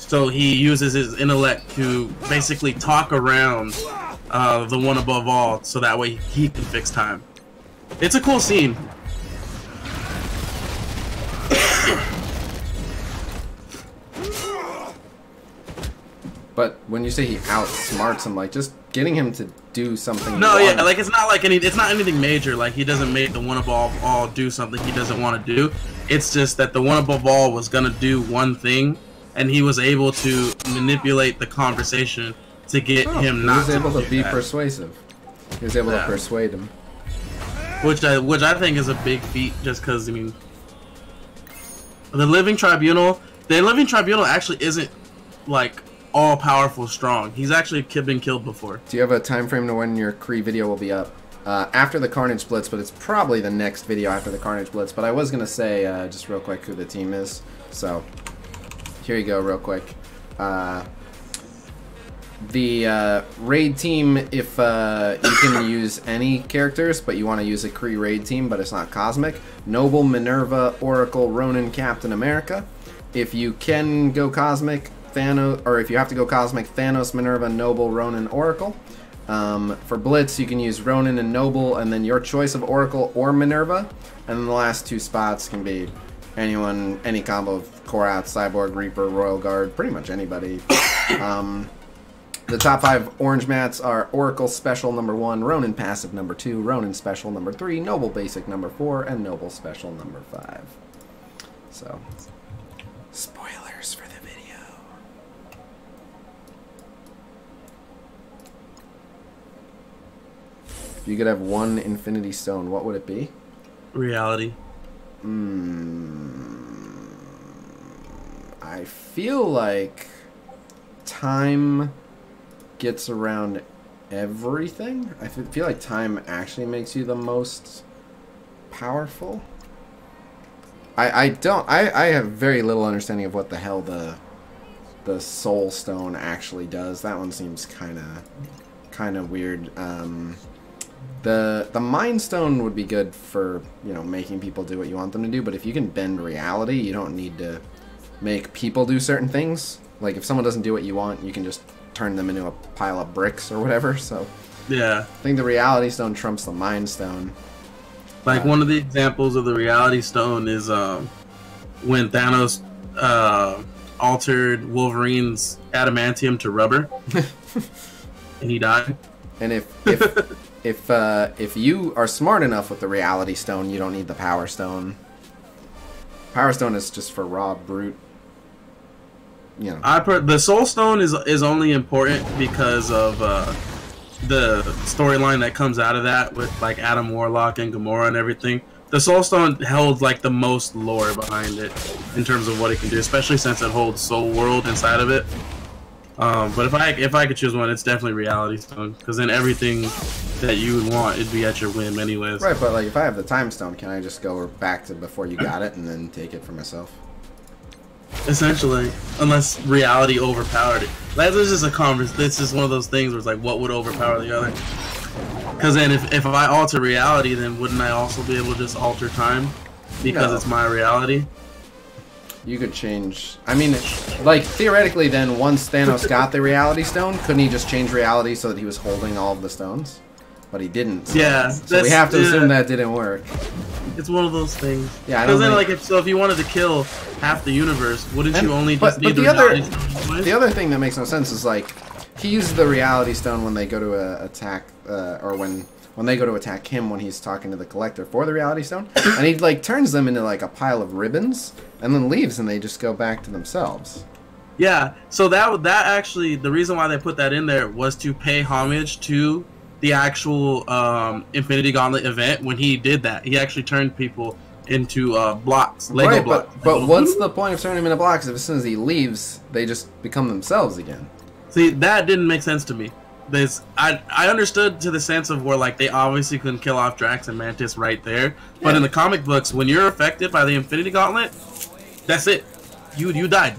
So he uses his intellect to basically talk around the one above all, so that way he can fix time. It's a cool scene. But when you say he outsmarts him, like, just getting him to do something. No, yeah, like it's not anything major. Like he doesn't make the one above all do something he doesn't want to do. It's just that the one above all was gonna do one thing, and he was able to manipulate the conversation to get him not. He was able to be that. persuasive. He was able to persuade him. Which I think is a big feat, just because I mean, the Living Tribunal actually isn't like all powerful strong. He's actually been killed before. Do you have a time frame to when your Kree video will be up? After the Carnage Blitz, but it's probably the next video after the Carnage Blitz. But I was gonna say just real quick who the team is. So here you go, real quick. The raid team, if you can use any characters, but you want to use a Kree raid team, but it's not cosmic. Noble, Minerva, Oracle, Ronin, Captain America. If you can go cosmic, Thanos, or if you have to go cosmic, Thanos, Minerva, Noble, Ronin, Oracle. For Blitz, you can use Ronin and Noble, and then your choice of Oracle or Minerva. And then the last two spots can be anyone, any combo of Korath, Cyborg, Reaper, Royal Guard, pretty much anybody. The top 5 orange mats are Oracle Special number 1, Ronin Passive number 2, Ronin Special number 3, Noble Basic number 4, and Noble Special number 5. So, spoilers for the video. If you could have one Infinity Stone, what would it be? Reality. I feel like time gets around everything. I feel like time actually makes you the most powerful. I have very little understanding of what the hell the Soul Stone actually does. That one seems kind of weird. The Mind Stone would be good for, you know, making people do what you want them to do, but if you can bend reality, you don't need to make people do certain things. Like, if someone doesn't do what you want, you can just turn them into a pile of bricks or whatever. So yeah, I think the Reality Stone trumps the Mind Stone. Like one of the examples of the Reality Stone is when Thanos altered Wolverine's adamantium to rubber, and he died. And if you are smart enough with the Reality Stone, you don't need the Power Stone. Power Stone is just for raw brute. You know. The Soul Stone is only important because of the storyline that comes out of that with like Adam Warlock and Gamora and everything. The Soul Stone held like the most lore behind it in terms of what it can do, especially since it holds Soul World inside of it. But if I could choose one, it's definitely Reality Stone, because then everything that you would want, it'd be at your whim anyways. Right, but like if I have the Time Stone, can I just go back to before you got it and then take it for myself? Essentially, unless reality overpowered it. This is this is one of those things where it's like, what would overpower the other? Because then if I alter reality, then wouldn't I also be able to just alter time? Because it's my reality? You could change... I mean, like, theoretically then, once Thanos got the Reality Stone, couldn't he just change reality so that he was holding all of the stones? But he didn't. So, yeah. So we have to assume that didn't work. It's one of those things. Yeah, I don't don't think... like, if you wanted to kill half the universe, wouldn't you only just need the Reality Stone? The other thing that makes no sense is, like, he uses the Reality Stone when they go to attack, or when they go to attack him when he's talking to the Collector for the Reality Stone, and he like turns them into like a pile of ribbons, and then leaves, and they just go back to themselves. Yeah, so that actually, the reason why they put that in there was to pay homage to the actual Infinity Gauntlet event. When he did that, he actually turned people into blocks, Lego blocks. But what's the point of turning them into blocks if as soon as he leaves, they just become themselves again? See, that didn't make sense to me. I understood to the sense of where like they obviously couldn't kill off Drax and Mantis right there, but in the comic books, when you're affected by the Infinity Gauntlet, that's it. You died.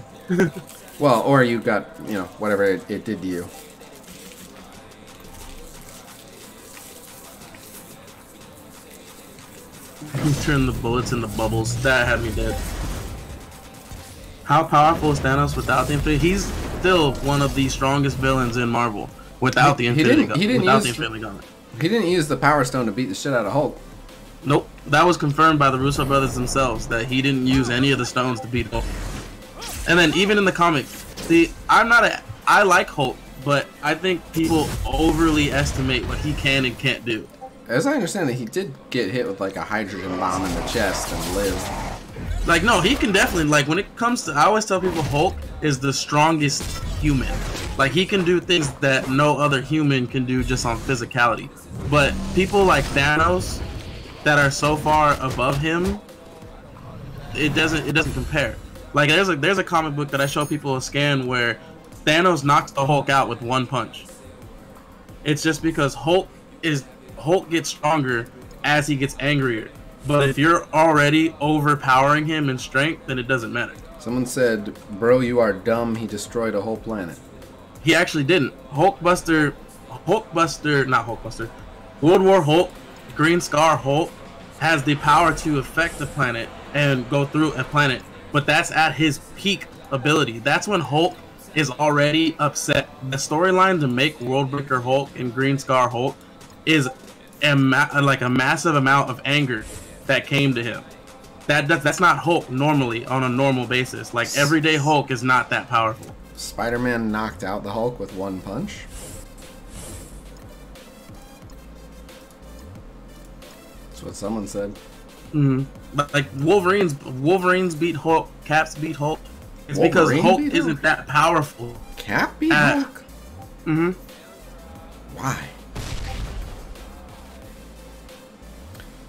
Well, or you got, you know, whatever it did to you. You turn the bullets into bubbles. That had me dead. How powerful is Thanos without the Infinity? He's still one of the strongest villains in Marvel without the Infinity Gauntlet. He didn't use the Power Stone to beat the shit out of Hulk. Nope. That was confirmed by the Russo brothers themselves, that he didn't use any of the stones to beat Hulk. And then even in the comic, I like Hulk, but I think people overly estimate what he can and can't do. As I understand it, he did get hit with like a hydrogen bomb in the chest and lived. Like, no, he can definitely, like, when it comes to, I always tell people Hulk is the strongest human. Like, he can do things that no other human can do just on physicality. But people like Thanos that are so far above him, it doesn't compare. Like, there's a comic book that I show people a scan where Thanos knocks the Hulk out with one punch. It's just because Hulk gets stronger as he gets angrier. But if you're already overpowering him in strength, then it doesn't matter. Someone said, "Bro, you are dumb. He destroyed a whole planet." He actually didn't. World War Hulk, Green Scar Hulk, has the power to affect the planet and go through a planet. But that's at his peak ability. That's when Hulk is already upset. The storyline to make Worldbreaker Hulk and Green Scar Hulk is a massive amount of anger that came to him. That's not Hulk normally on a normal basis. Like, everyday Hulk is not that powerful. Spider-Man knocked out the Hulk with one punch. That's what someone said. But like Wolverines beat Hulk, Caps beat Hulk. It's because Hulk isn't that powerful. Cap beat Hulk? Why?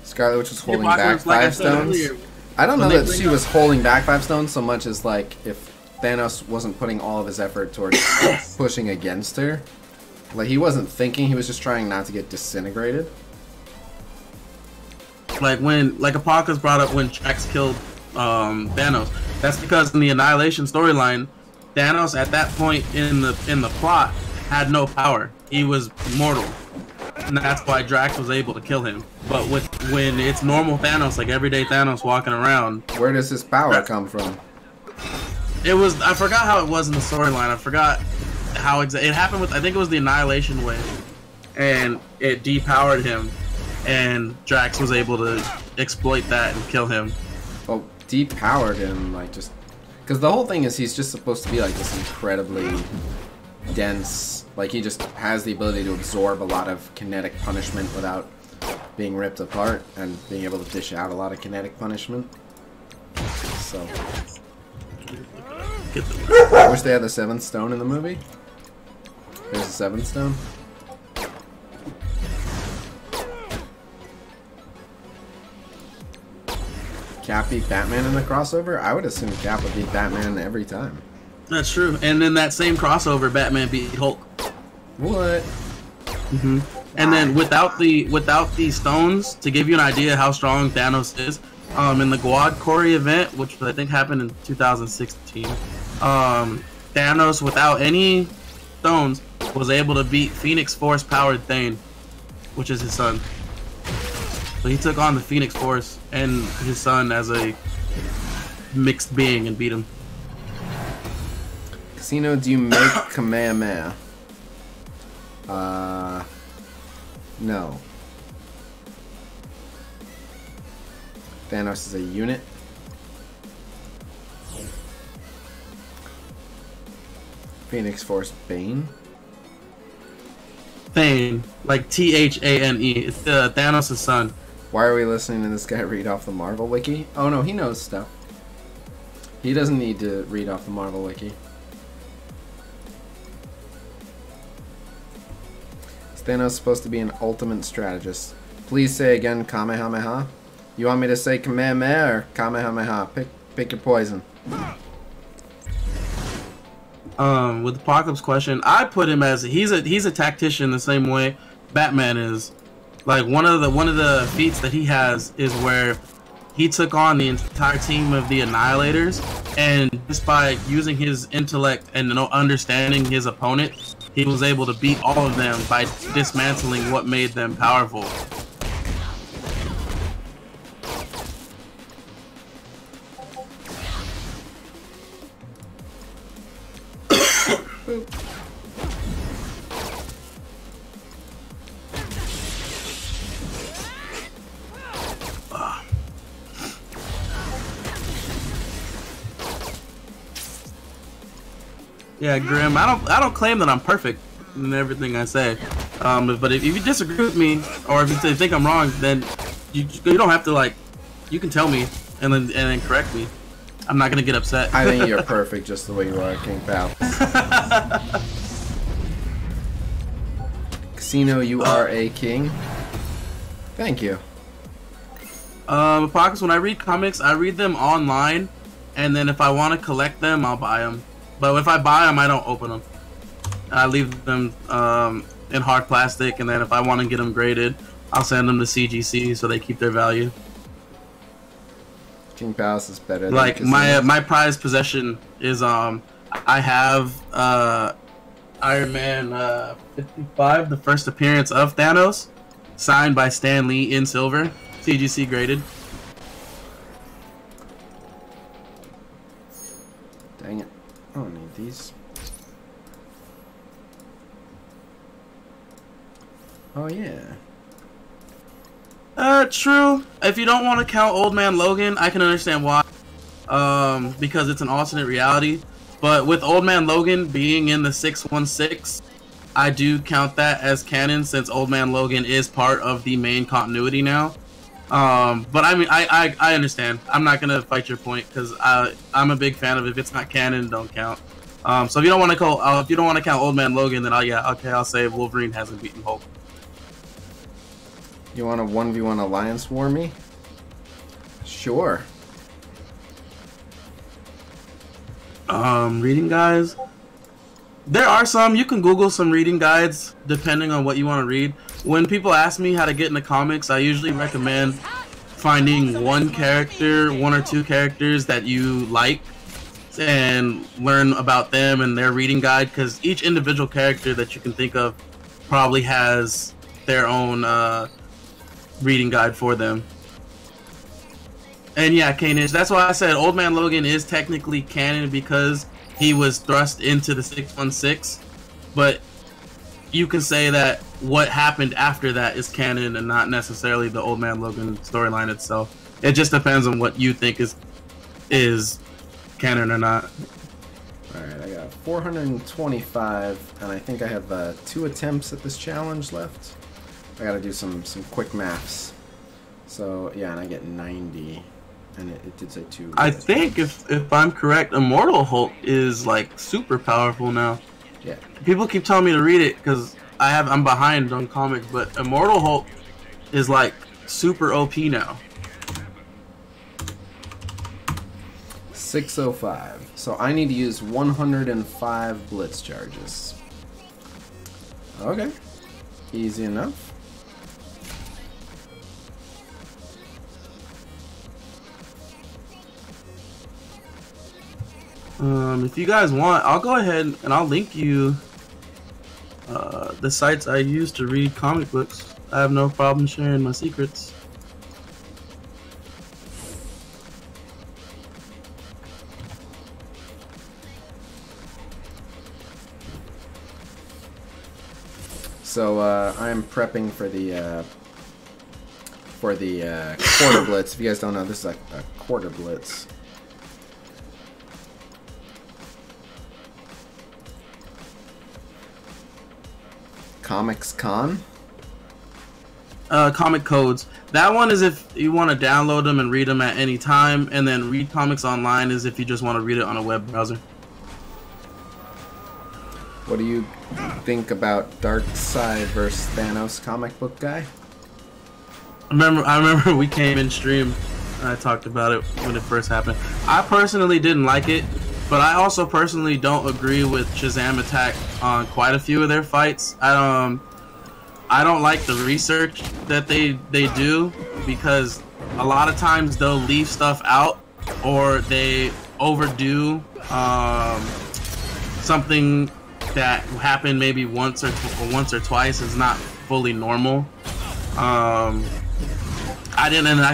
Scarlet Witch was holding back 5 stones. I don't know that she was holding back 5 stones so much as like if Thanos wasn't putting all of his effort towards pushing against her. Like, he wasn't thinking, he was just trying not to get disintegrated. Like Apocalypse brought up when Drax killed Thanos. That's because in the Annihilation storyline, Thanos at that point in the plot had no power. He was mortal. And that's why Drax was able to kill him. But when it's normal Thanos, like everyday Thanos walking around, where does his power come from? I forgot how it was in the storyline. I forgot how it happened with, I think it was the Annihilation wave, and it depowered him, and Drax was able to exploit that and kill him. Well, depowered him, like, just because the whole thing is he's just supposed to be like this incredibly dense, like, he just has the ability to absorb a lot of kinetic punishment without being ripped apart and being able to dish out a lot of kinetic punishment. So I wish they had the 7th stone in the movie. There's a 7th stone. Cap beat Batman in the crossover? I would assume Cap would beat Batman every time. That's true. And in that same crossover, Batman beat Hulk. What? And then without the stones, to give you an idea how strong Thanos is, in the Guad Corey event, which I think happened in 2016, Thanos, without any stones, was able to beat Phoenix Force powered Thane, which is his son. So he took on the Phoenix Force and his son as a mixed being and beat him. Khasino, do you make Kamehameha? No. Thanos is a unit. Phoenix Force Bane. Thane, like Thane. It's Thanos' son. Why are we listening to this guy read off the Marvel Wiki? Oh no, he knows stuff. He doesn't need to read off the Marvel Wiki. Is Thanos supposed to be an ultimate strategist? Please say again Kamehameha. You want me to say Kamehameha or Kamehameha? Pick your poison. With the Apocalypse question, I put him as he's a tactician the same way Batman is. Like one of the feats that he has is where he took on the entire team of the Annihilators, and just by using his intellect and understanding his opponent, he was able to beat all of them by dismantling what made them powerful. Yeah, Grim. I don't claim that I'm perfect in everything I say. But if you disagree with me, or if you think I'm wrong, then you don't have to, like, you can tell me and then correct me. I'm not gonna get upset. I think you're perfect just the way you are, King Pal. Khasino, you are a king. Thank you. Pockets, when I read comics, I read them online, and then if I want to collect them, I'll buy them. But if I buy them, I don't open them. I leave them in hard plastic, and then if I want to get them graded, I'll send them to CGC so they keep their value. King Palace is better than like Khasino. my prized possession is I have Iron Man 55, the first appearance of Thanos, signed by Stan Lee in silver, CGC graded. Dang it. I don't need these. Oh yeah. True. If you don't want to count Old Man Logan, I can understand why. Because it's an alternate reality. But with Old Man Logan being in the 616, I do count that as canon since Old Man Logan is part of the main continuity now. But I mean, I understand. I'm not gonna fight your point because I'm a big fan of it. If it's not canon, don't count. So if you don't want to count Old Man Logan, then I'll say Wolverine hasn't beaten Hulk. You want a 1v1 alliance war me? Sure. Reading guides. There are some. You can Google some reading guides depending on what you want to read. When people ask me how to get into comics, I usually recommend finding one or two characters that you like and learn about them and their reading guide, because each individual character that you can think of probably has their own reading guide for them. And yeah, CARNAGE, that's why I said Old Man Logan is technically canon because he was thrust into the 616, but you can say that what happened after that is canon and not necessarily the Old Man Logan storyline itself. It just depends on what you think is canon or not. Alright, I got 425, and I think I have 2 attempts at this challenge left. I gotta do some quick maths. So, yeah, and I get 90. And it did say 2. I think, if I'm correct, Immortal Hulk is, like, super powerful now. Yeah. People keep telling me to read it because I'm behind on comics, but Immortal Hulk is, like, super OP now. 605. So I need to use 105 Blitz charges. Okay. Easy enough. If you guys want, I'll go ahead and I'll link you the sites I use to read comic books. I have no problem sharing my secrets. So I'm prepping for the quarter blitz. If you guys don't know, this is a quarter blitz. Comics Con? Comic codes. That one is if you want to download them and read them at any time, and then read comics online is if you just want to read it on a web browser. What do you think about Darkseid versus Thanos comic book guy? I remember we came in stream and I talked about it when it first happened. I personally didn't like it, but I also personally don't agree with Shazam Attack on quite a few of their fights. I don't like the research that they do, because a lot of times they'll leave stuff out or they overdo something that happened maybe once or twice is not fully normal. I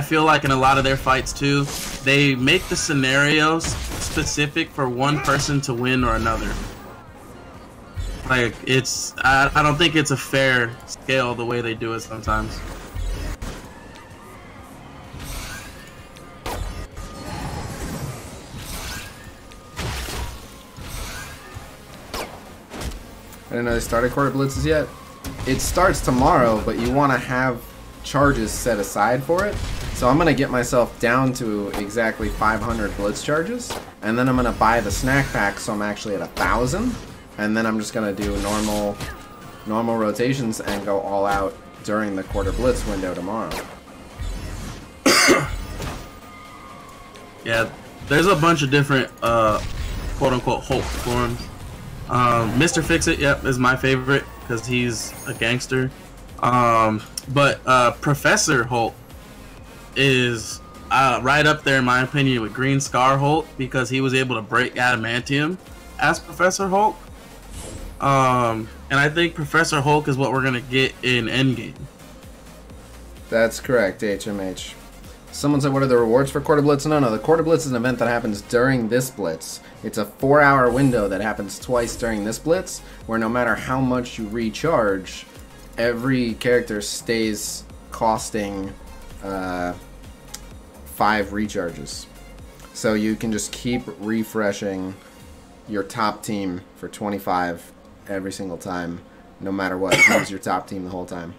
feel like in a lot of their fights too, they make the scenarios specific for one person to win or another. Like, I don't think it's a fair scale the way they do it sometimes. didn't know they started quarter blitzes yet. It starts tomorrow, but you want to have charges set aside for it. So I'm going to get myself down to exactly 500 blitz charges, and then I'm going to buy the snack pack so I'm actually at 1,000, and then I'm just going to do normal rotations and go all out during the quarter blitz window tomorrow. Yeah, there's a bunch of different quote-unquote Hulk forms. Mr. Fix-It, yep, is my favorite because he's a gangster. But Professor Hulk is right up there in my opinion with Green Scar Hulk because he was able to break adamantium as Professor Hulk. And I think Professor Hulk is what we're gonna get in Endgame. That's correct, HMH. Someone said, what are the rewards for Quarter Blitz? No, the Quarter Blitz is an event that happens during this Blitz. It's a 4-hour window that happens twice during this Blitz, where no matter how much you recharge, every character stays costing 5 recharges. So you can just keep refreshing your top team for 25 every single time, no matter what. Use your top team the whole time.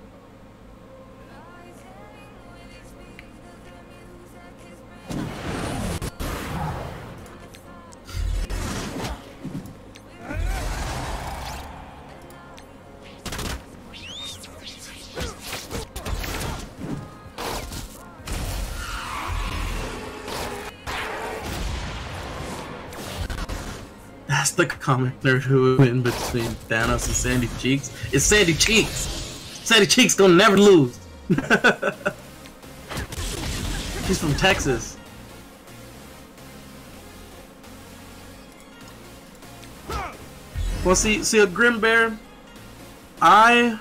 That's the comic nerd who would win between Thanos and Sandy Cheeks. It's Sandy Cheeks! Sandy Cheeks gonna never lose! She's from Texas. Well, see a Grim Bear. I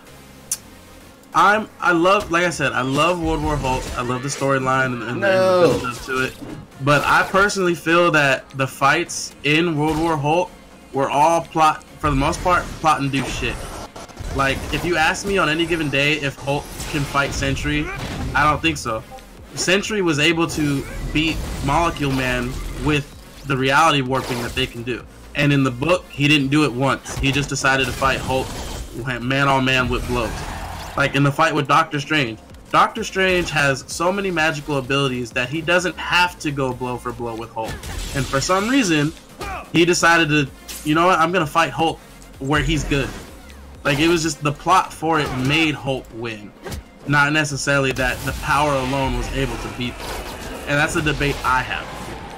love, like I said, I love World War Hulk. I love the storyline and the build-up to it. But I personally feel that the fights in World War Hulk were all plot, for the most part, plot and do shit. Like, if you ask me on any given day if Hulk can fight Sentry, I don't think so. Sentry was able to beat Molecule Man with the reality warping that they can do. And in the book, he didn't do it once. He just decided to fight Hulk man-on-man with blows. Like in the fight with Doctor Strange. Doctor Strange has so many magical abilities that he doesn't have to go blow for blow with Hulk. And for some reason, he decided to, you know what, I'm going to fight Hulk where he's good. Like, it was just the plot for it made Hulk win. Not necessarily that the power alone was able to beat them. And that's a debate I have.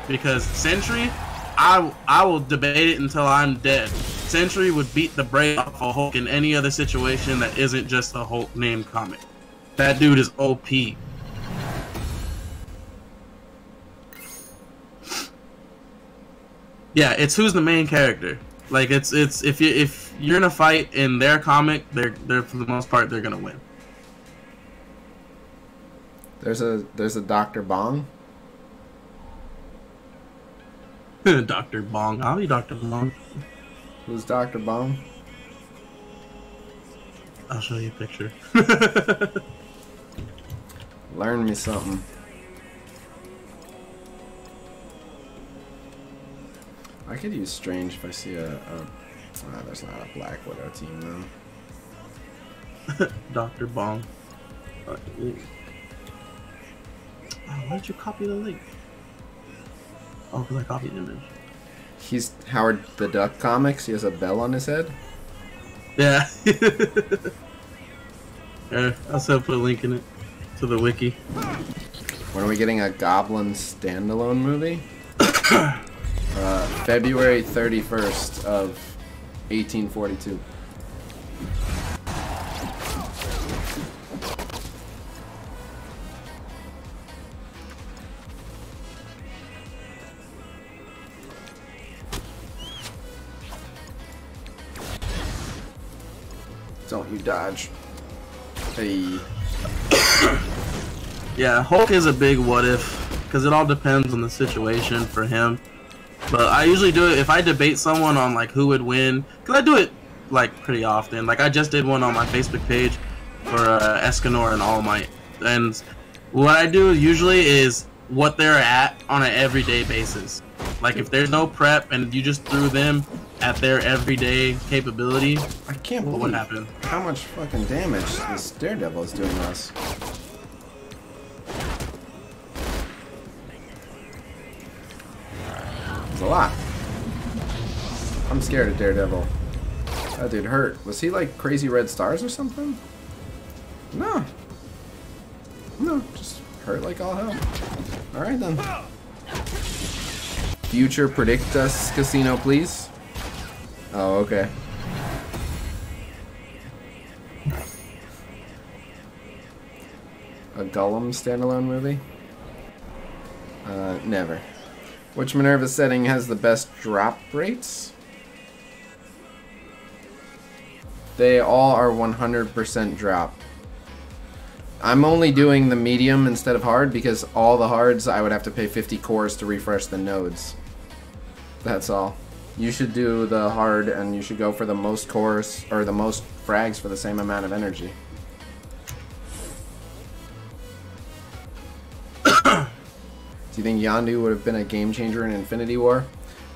Because Sentry, I will debate it until I'm dead. Sentry would beat the brain off of Hulk in any other situation that isn't just a Hulk named comic. That dude is OP. Yeah, it's who's the main character. Like it's if you're in a fight in their comic, they're for the most part they're gonna win. There's a Dr. Bong. Dr. Bong. I'll be Dr. Bong. Who's Dr. Bong? I'll show you a picture. Learn me something. I could use Strange if I see there's not a Black Widow team though. Dr. Bong. Oh, why did you copy the link? Oh, because I copied the image. He's Howard the Duck Comics. He has a bell on his head. Yeah. I'll still put a link in it to the wiki. When are we getting a Goblin standalone movie? February 31st of 1842. Don't you dodge. Hey. Yeah, Hulk is a big what if, because it all depends on the situation for him. But I usually do it if I debate someone on like who would win, because I do it like pretty often. Like I just did one on my Facebook page for Escanor and All Might. And what I do usually is what they're at on an everyday basis. Like if there's no prep and you just threw them at their everyday capability, I can't what believe would happen? how much fucking damage this Daredevil is doing to us. It's a lot. I'm scared of Daredevil. That dude hurt. Was he like crazy red stars or something? No. No, just hurt like all hell. Alright then. Future predict us, Khasino, please. Oh, okay. A Gollum standalone movie? Never. Which Minerva setting has the best drop rates? They all are 100% drop. I'm only doing the medium instead of hard because all the hards I would have to pay 50 cores to refresh the nodes. That's all. You should do the hard and you should go for the most cores or the most frags for the same amount of energy. Do you think Yondu would have been a game changer in Infinity War?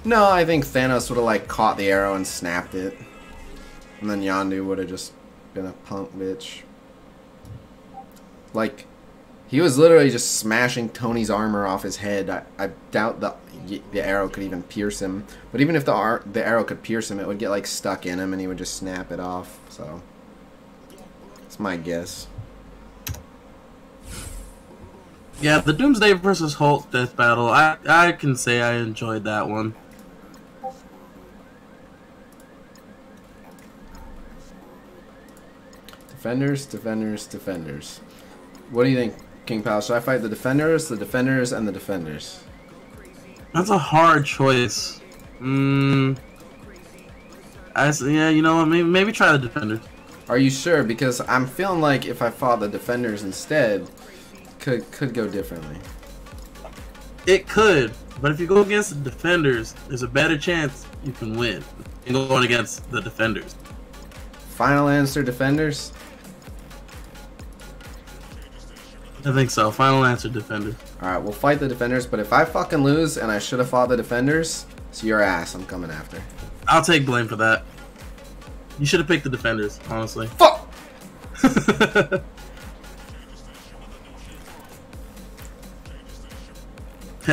No, I think Thanos would have like caught the arrow and snapped it. And then Yondu would have just been a punk bitch. Like, he was literally just smashing Tony's armor off his head. I doubt the arrow could even pierce him. But even if the arrow could pierce him, it would get like stuck in him and he would just snap it off. So, that's my guess. Yeah, the Doomsday versus Hulk death battle, I can say I enjoyed that one. Defenders, defenders, defenders. What do you think, King Pal? Should I fight the defenders, and the defenders? That's a hard choice. Yeah, you know what? Maybe try the defenders. Are you sure? Because I'm feeling like if I fought the defenders instead, could go differently. It could, but if you go against the defenders, there's a better chance you can win than going against the defenders. Final answer, defenders? I think so. Final answer, defenders. Alright, we'll fight the defenders, but if I fucking lose and I should have fought the defenders, it's your ass I'm coming after. I'll take blame for that. You should have picked the defenders, honestly. Fuck!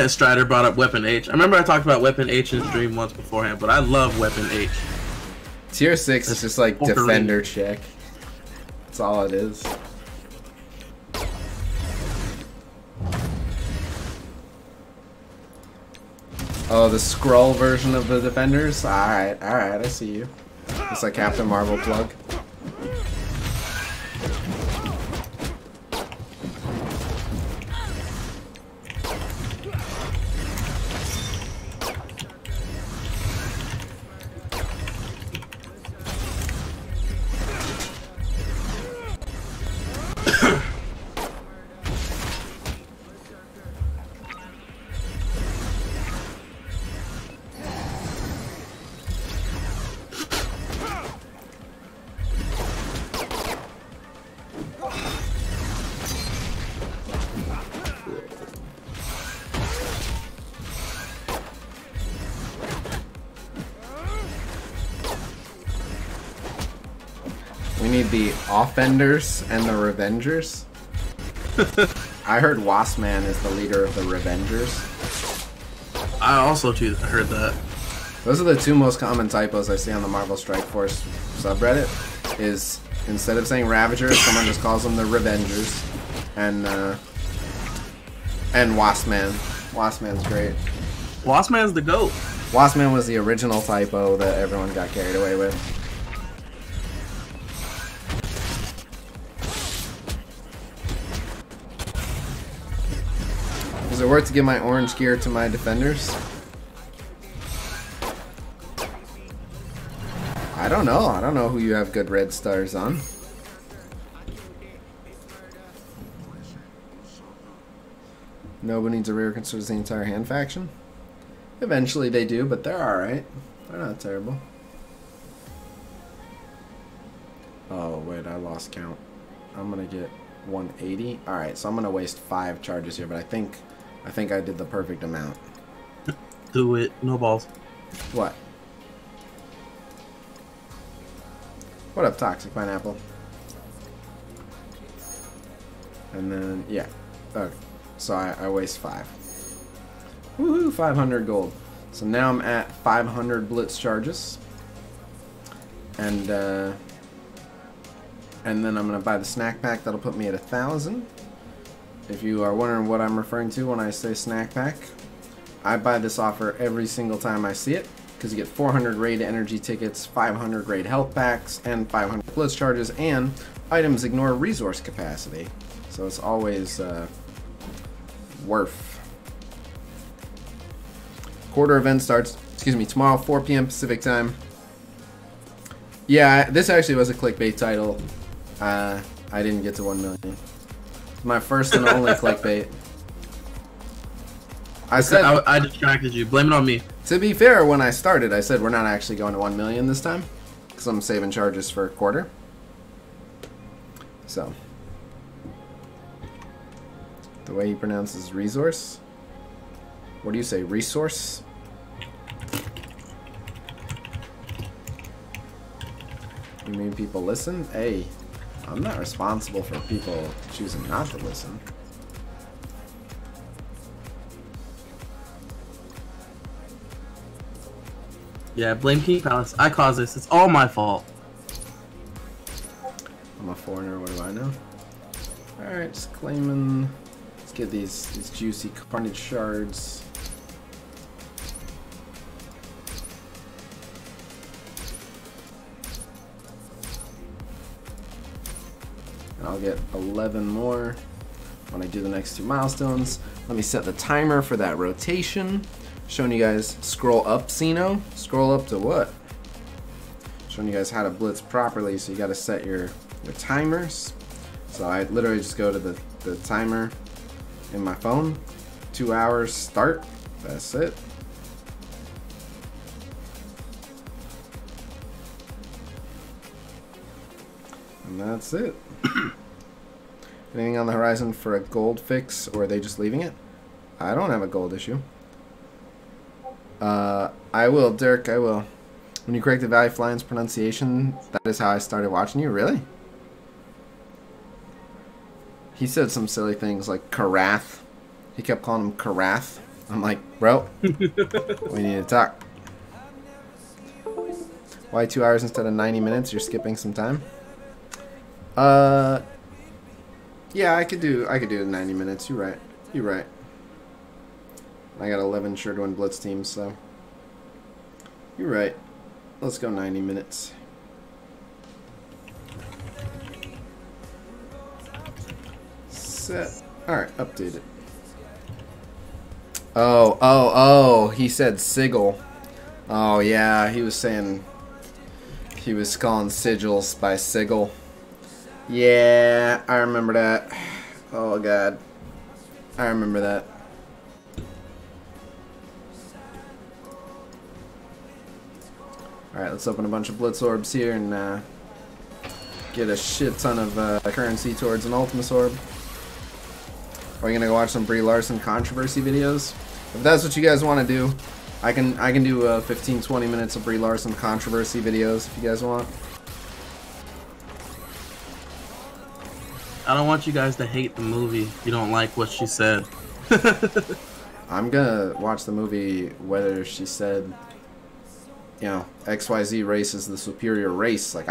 Strider brought up Weapon H. I remember I talked about Weapon H in stream once beforehand, but I love Weapon H. Tier 6 is just like defender check. That's all it is. Oh, the scroll version of the defenders? Alright, I see you. It's like Captain Marvel plug. We need the Offenders and the Revengers. I heard Waspman is the leader of the Revengers. I also heard that. Those are the two most common typos I see on the Marvel Strike Force subreddit. Is instead of saying Ravagers, someone just calls them the Revengers, and Waspman. Waspman's great. Waspman's the GOAT. Waspman was the original typo that everyone got carried away with. Is it worth to give my orange gear to my defenders? I don't know. I don't know who you have good red stars on. Nobody needs a rear considers the entire hand faction. Eventually they do, but they're alright. They're not terrible. Oh, wait, I lost count. I'm gonna get 180. Alright, so I'm gonna waste 5 charges here, but I think I did the perfect amount. Do it. No balls. What? What up, Toxic Pineapple? And then, yeah. Okay. So I waste 5. Woohoo, 500 gold. So now I'm at 500 Blitz charges. And then I'm going to buy the snack pack. That'll put me at 1,000. If you are wondering what I'm referring to when I say snack pack, I buy this offer every single time I see it. Because you get 400 raid energy tickets, 500 raid health packs, and 500 Blitz charges, and items ignore resource capacity. So it's always worth. Quarter event starts, tomorrow, 4 p.m. Pacific time. Yeah, this actually was a clickbait title. I didn't get to 1 million. My first and only clickbait. I said I distracted you. Blame it on me. To be fair, when I started, I said we're not actually going to 1 million this time because I'm saving charges for a quarter. So, the way he pronounces resource. What do you say, resource? You mean people listen? Hey, I'm not responsible for people choosing not to listen. Yeah, blame King Palace. I caused this. It's all my fault. I'm a foreigner. What do I know? All right, just claiming. Let's get these juicy carnage shards. And I'll get 11 more when I do the next 2 milestones. Let me set the timer for that rotation. Showing you guys scroll up, Khasino. Scroll up to what? Showing you guys how to blitz properly, so you gotta set your timers. So I literally just go to the timer in my phone. 2 hours start. That's it. And that's it. Anything on the horizon for a gold fix, or are they just leaving it? I don't have a gold issue. I will, Dirk, I will. When you correct the Valley Flying's pronunciation, that is how I started watching you? Really? He said some silly things like Karath. He kept calling him Karath. I'm like, bro, we need to talk. Why 2 hours instead of 90 minutes? You're skipping some time? Yeah, I could do it in 90 minutes. You're right. You're right. I got 11 sure to win blitz teams, so you're right. Let's go 90 minutes. Set. Alright, update it. Oh, he said sigil. Oh yeah, he was saying he was calling sigils by sigil. Yeah, I remember that. Oh god. I remember that. Alright, let's open a bunch of Blitz orbs here and get a shit ton of currency towards an Ultimus orb. Are we gonna go watch some Brie Larson controversy videos? If that's what you guys want to do, I can do 15-20 minutes of Brie Larson controversy videos if you guys want. I don't want you guys to hate the movie if you don't like what she said. I'm gonna watch the movie whether she said, you know, XYZ race is the superior race. Like,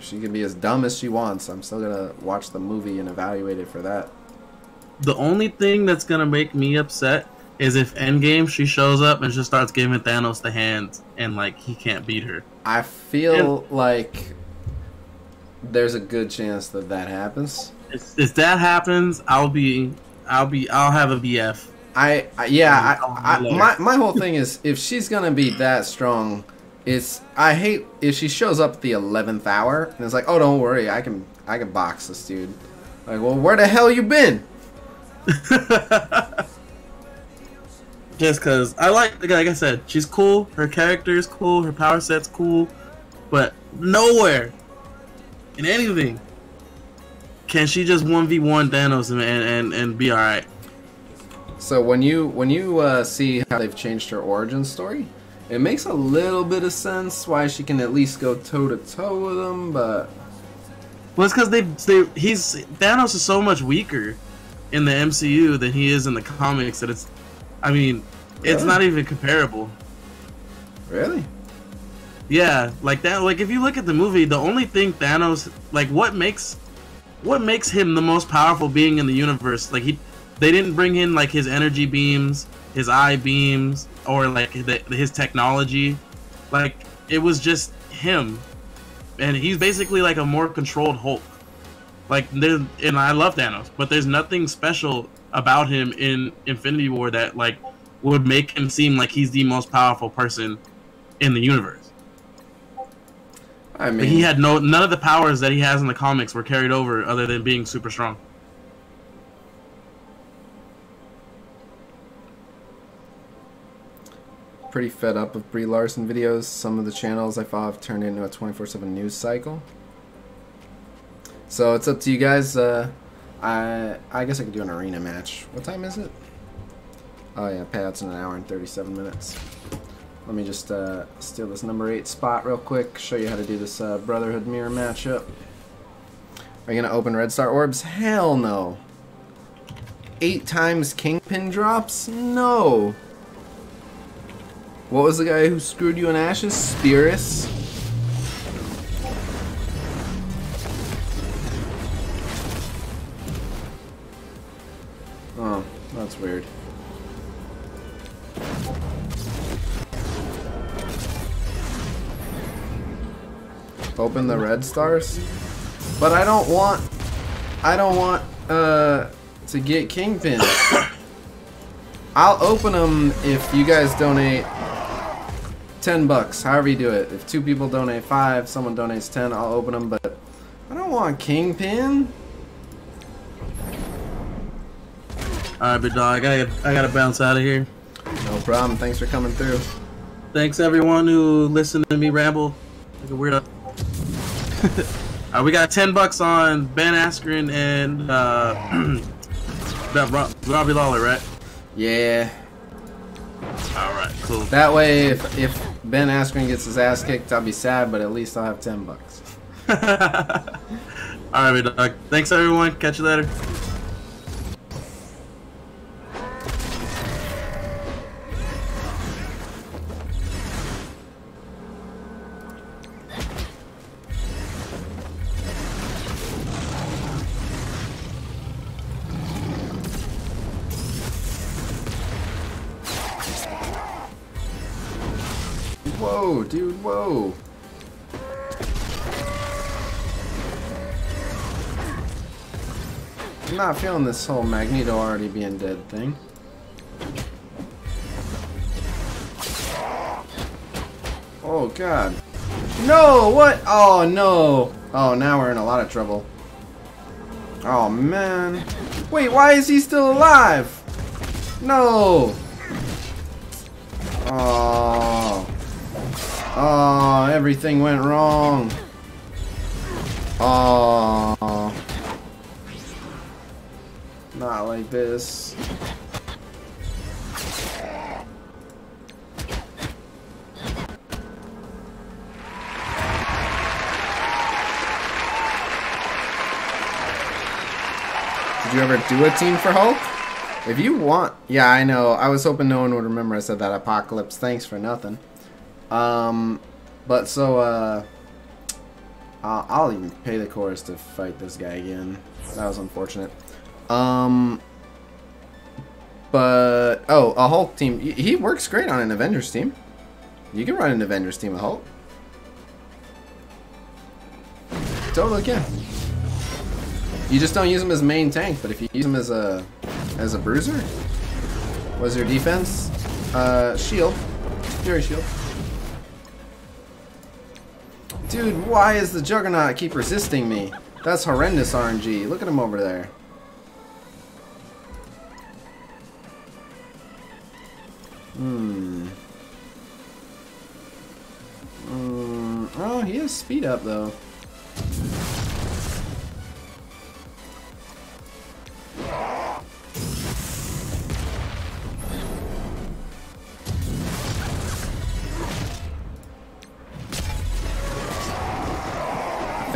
she can be as dumb as she wants. I'm still gonna watch the movie and evaluate it for that. The only thing that's gonna make me upset is if Endgame she shows up and just starts giving Thanos the hands and like he can't beat her. I feel like there's a good chance that that happens. If that happens, I'll have a BF. My whole thing is if she's gonna be that strong, I hate if she shows up at the 11th hour and it's like, oh, don't worry, I can box this dude. Like, well, where the hell you been? Just because like I said, she's cool, her character is cool, her power set's cool, but nowhere in anything can she just 1v1 Thanos and be alright. So when you see how they've changed her origin story, It makes a little bit of sense why she can at least go toe to toe with him, but well, it's because Thanos is so much weaker in the MCU than he is in the comics that it's, I mean, it's not even comparable. Really? Yeah, like that. Like if you look at the movie, the only thing Thanos, like what makes him the most powerful being in the universe, like they didn't bring in like his energy beams, his eye beams, or like his technology. Like it was just him, and he's basically like a more controlled Hulk. Like and I love Thanos, but there's nothing special about him in Infinity War that like would make him seem like he's the most powerful person in the universe. I mean, but he had none of the powers that he has in the comics were carried over, other than being super strong. Pretty fed up with Brie Larson videos. Some of the channels I follow have turned into a 24/7 news cycle. So it's up to you guys. I guess I could do an arena match. What time is it? Oh yeah, payout's in an hour and 37 minutes. Let me just steal this number 8 spot real quick. Show you how to do this Brotherhood mirror matchup. Are you gonna open Red Star orbs? Hell no. 8 times Kingpin drops? No. What was the guy who screwed you in Ashes? Spearis? Oh, that's weird. Open the red stars? But I don't want to get Kingpin. I'll open them if you guys donate $10, however you do it. If 2 people donate 5, someone donates 10, I'll open them, but I don't want Kingpin. Alright, big dog, I gotta bounce out of here. No problem, thanks for coming through. Thanks everyone who listened to me ramble like a weirdo. We got $10 on Ben Askren and Robbie Lawler, right? Yeah. Alright, cool. That way, if Ben Askren gets his ass kicked, I'll be sad, but at least I'll have $10. Alright, big dog. Thanks everyone. Catch you later. Whoa, dude, whoa. I'm not feeling this whole Magneto already being dead thing. Oh, God. No, what? Oh, no. Oh, now we're in a lot of trouble. Oh, man. Wait, why is he still alive? No. Oh. Oh, everything went wrong. Oh. Not like this. Did you ever do a team for Hulk? If you want... Yeah, I know. I was hoping no one would remember I said that. Apocalypse. Thanks for nothing. But so, I'll even pay the chorus to fight this guy again. That was unfortunate. But, oh, a Hulk team. He works great on an Avengers team. You can run an Avengers team with Hulk. Totally can. You just don't use him as main tank, but if you use him as a bruiser, what's your defense? Shield. Fury shield. Dude, why is the Juggernaut keep resisting me? That's horrendous RNG. Look at him over there. Oh, he has speed up though.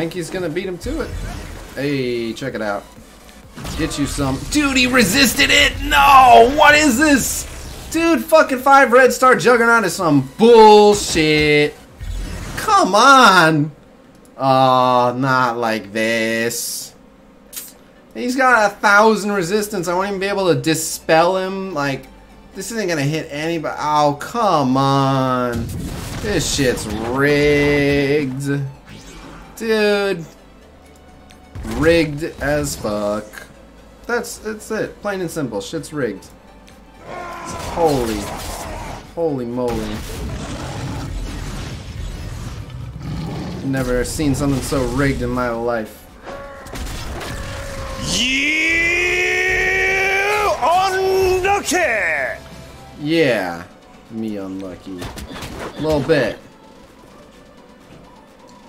think he's gonna beat him to it. Hey, check it out. Get you some. Dude, he resisted it! No! What is this? Dude, fucking 5 red star Juggernaut is some bullshit. Come on! Oh, not like this. He's got 1,000 resistance. I won't even be able to dispel him. Like, this isn't gonna hit anybody. Oh, come on. This shit's rigged. Dude. Rigged as fuck. That's it. Plain and simple. Shit's rigged. Holy moly. Never seen something so rigged in my life. You unlucky! Yeah, me unlucky. A little bit.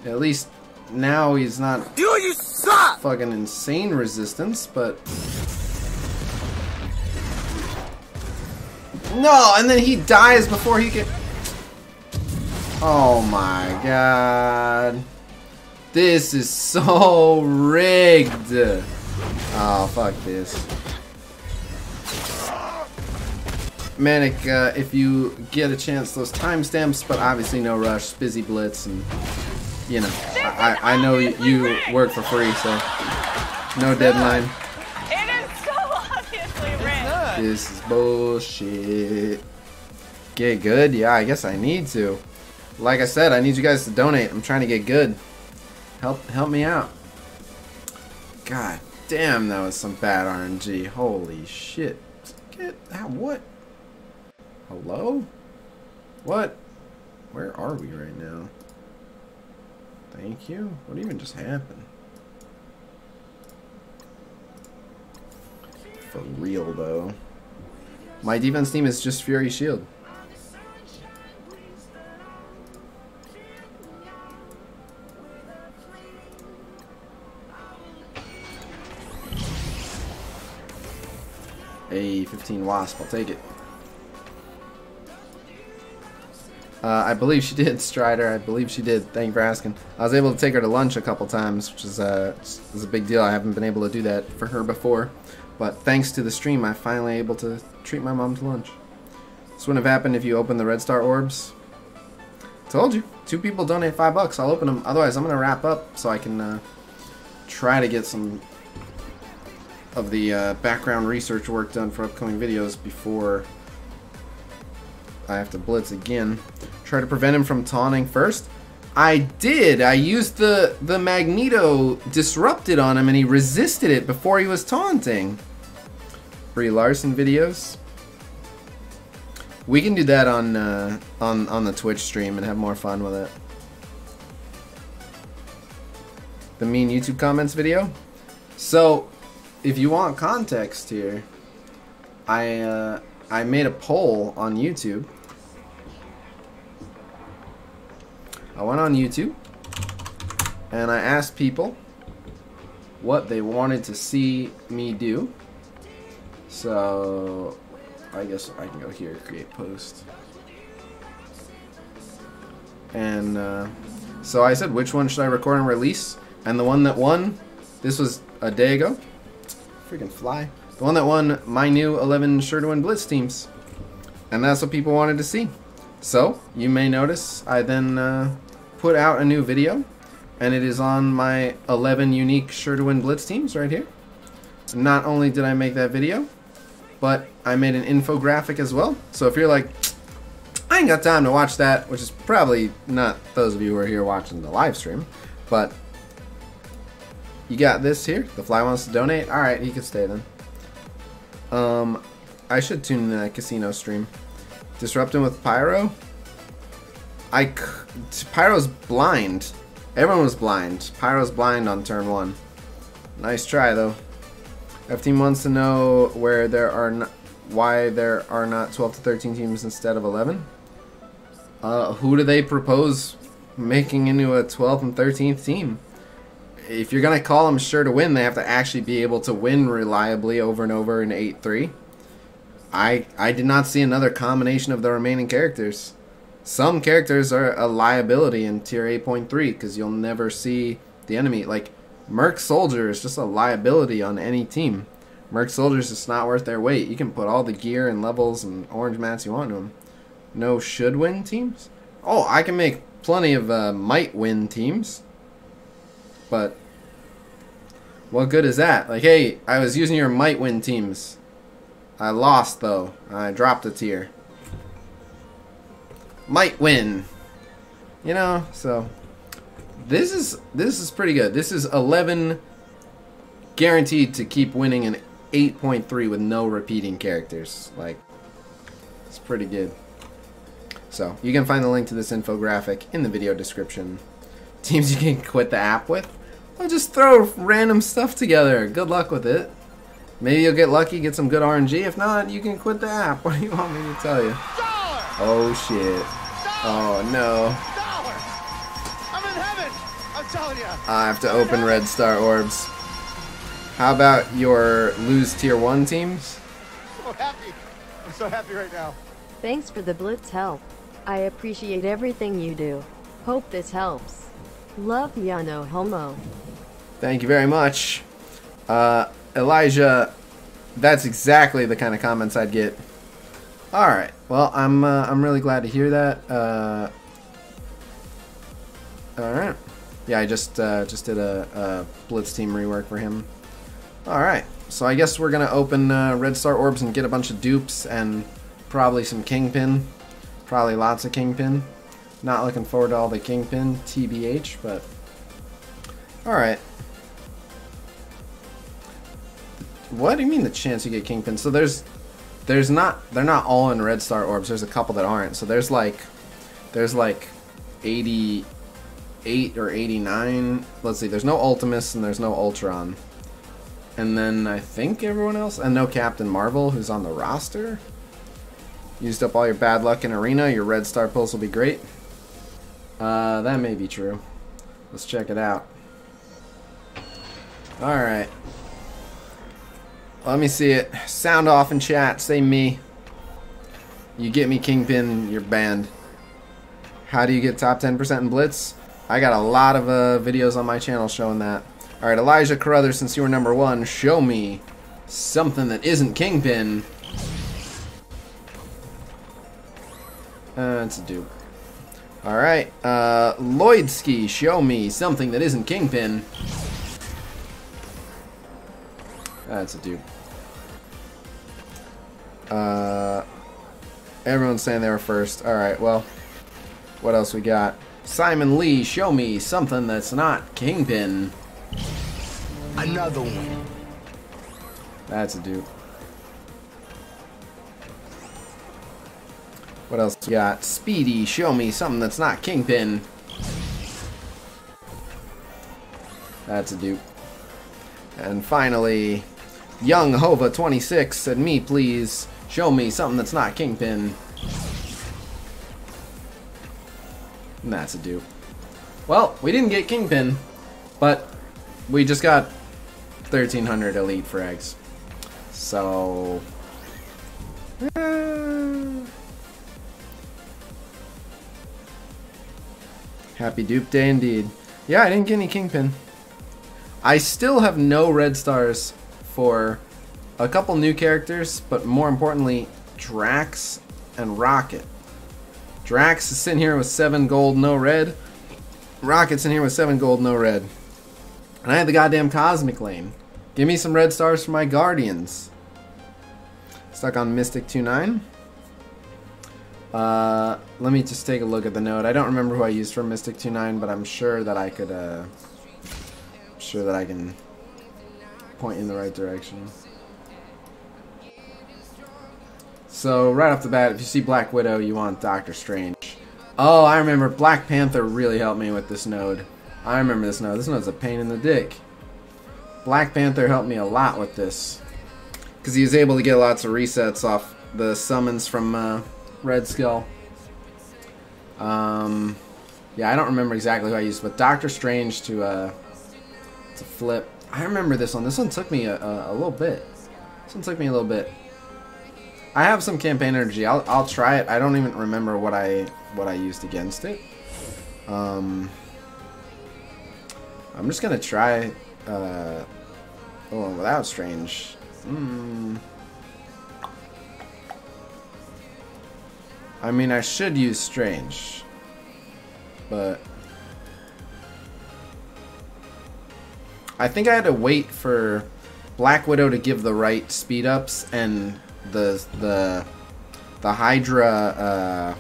At least now he's not You suck! fucking insane resistance, but... No, and then he dies before he can... Oh my god. This is so rigged. Oh, fuck this. Manic, if you get a chance, those timestamps, but obviously no rush, busy Blitz, and, you know, I know you work for free, so no deadline. It is so obviously rigged. This is bullshit. Get good? Yeah, I guess I need to. Like I said, I need you guys to donate. I'm trying to get good. Help me out. God damn, that was some bad RNG. Holy shit. Get that. What? Hello? What? Where are we right now? Thank you. What even just happened? For real though. My defense team is just Fury Shield. A 15 Wasp, I'll take it. I believe she did, Strider. I believe she did. Thank you for asking. I was able to take her to lunch a couple times, which is a big deal. I haven't been able to do that for her before. But thanks to the stream, I'm finally able to treat my mom to lunch. This wouldn't have happened if you opened the Red Star orbs. Told you. 2 people donate $5. I'll open them. Otherwise, I'm going to wrap up so I can try to get some of the background research work done for upcoming videos before I have to Blitz again. Try to prevent him from taunting first. I did. I used the Magneto Disrupted on him and he resisted it before he was taunting. Brie Larson videos. We can do that on the Twitch stream and have more fun with it. The mean YouTube comments video. So, if you want context here, I made a poll on YouTube. I went on YouTube and I asked people what they wanted to see me do. So I guess I can go here, create post. And so I said, which one should I record and release? And the one that won, this was a day ago. Freaking fly. The one that won my new 11 Sure to Win Blitz teams. And that's what people wanted to see. So, you may notice I then put out a new video. And it is on my 11 unique Sure to Win Blitz teams right here. Not only did I make that video, but I made an infographic as well. So if you're like, I ain't got time to watch that, which is probably not those of you who are here watching the live stream, but you got this here. The Fly wants to donate. Alright, he can stay then. I should tune in that Khasino stream. Disrupt him with Pyro. Pyro's blind. Everyone was blind. Pyro's blind on turn 1. Nice try though. F-Team wants to know why there are not 12 to 13 teams instead of 11. Who do they propose making into a 12th and 13th team? If you're gonna call them sure to win, they have to actually be able to win reliably over and over in 8-3. I did not see another combination of the remaining characters. Some characters are a liability in tier 8.3 because you'll never see the the enemy. Like, Merc Soldier is just a liability on any team. Merc Soldier's just not worth their weight. You can put all the gear and levels and orange mats you want to them. No should win teams? Oh, I can make plenty of might win teams. But what good is that? Like, hey, I was using your might win teams. I lost, though. I dropped a tier. Might win. You know, so this is pretty good. This is 11 guaranteed to keep winning an 8.3 with no repeating characters. Like, it's pretty good. So you can find the link to this infographic in the video description. Teams you can quit the app with? Well, just throw random stuff together. Good luck with it. Maybe you'll get lucky, get some good RNG. If not, you can quit the app. What do you want me to tell you? Oh shit. Oh no. I'm in heaven. I'm telling you. I have to open red star orbs. How about your lose tier 1 teams? I'm so happy. I'm so happy right now. Thanks for the Blitz help. I appreciate everything you do. Hope this helps. Love ya, no homo. Thank you very much. Elijah, that's exactly the kind of comments I'd get. Alright, well, I'm really glad to hear that. Alright. Yeah, I just did a Blitz team rework for him. Alright, so I guess we're going to open red star orbs and get a bunch of dupes and probably some Kingpin. Probably lots of Kingpin. Not looking forward to all the Kingpin, TBH, but alright. What do you mean the chance you get Kingpin? So they're not all in red star orbs. There's a couple that aren't. So there's like 88 or 89. Let's see. There's no Ultimus and there's no Ultron. And then I think everyone else, and no Captain Marvel, who's on the roster. Used up all your bad luck in arena. Your red star pulls will be great. That may be true. Let's check it out. Alright. Let me see it. Sound off in chat. Say me. You get me Kingpin, you're banned. How do you get top 10% in Blitz? I got a lot of videos on my channel showing that. Alright, Elijah Carruthers, since you were number 1, show me something that isn't Kingpin. It's a dupe. Alright, Lloydski, show me something that isn't Kingpin. That's a dupe. Everyone's saying they were first. Alright, well, what else we got? Simon Lee, show me something that's not Kingpin. Another one. That's a dupe. What else we got? Speedy, show me something that's not Kingpin. That's a dupe. And finally, Young Hova 26 said, me please, show me something that's not Kingpin. And that's a dupe. Well, we didn't get Kingpin, but we just got 1,300 elite frags. So happy dupe day indeed. Yeah, I didn't get any Kingpin. I still have no red stars for a couple new characters, but more importantly, Drax and Rocket. Drax is sitting here with 7 gold, no red. Rocket's in here with 7 gold, no red. And I had the goddamn Cosmic Lane. Give me some red stars for my Guardians. Stuck on Mystic 2-9. Let me just take a look at the node. I don't remember who I used for Mystic 2-9, but I'm sure that I could, sure that I can point in the right direction. So, right off the bat, if you see Black Widow, you want Doctor Strange. Oh, I remember Black Panther really helped me with this node. I remember this node. This node's a pain in the dick. Black Panther helped me a lot with this, because he was able to get lots of resets off the summons from Red Skull. Yeah, I don't remember exactly who I used, but Doctor Strange to flip. I remember this one. This one took me a little bit. This one took me a little bit. I have some campaign energy. I'll try it. I don't even remember what I used against it. I'm just gonna try without Strange. I mean, I should use Strange, but I think I had to wait for Black Widow to give the right speed ups and the Hydra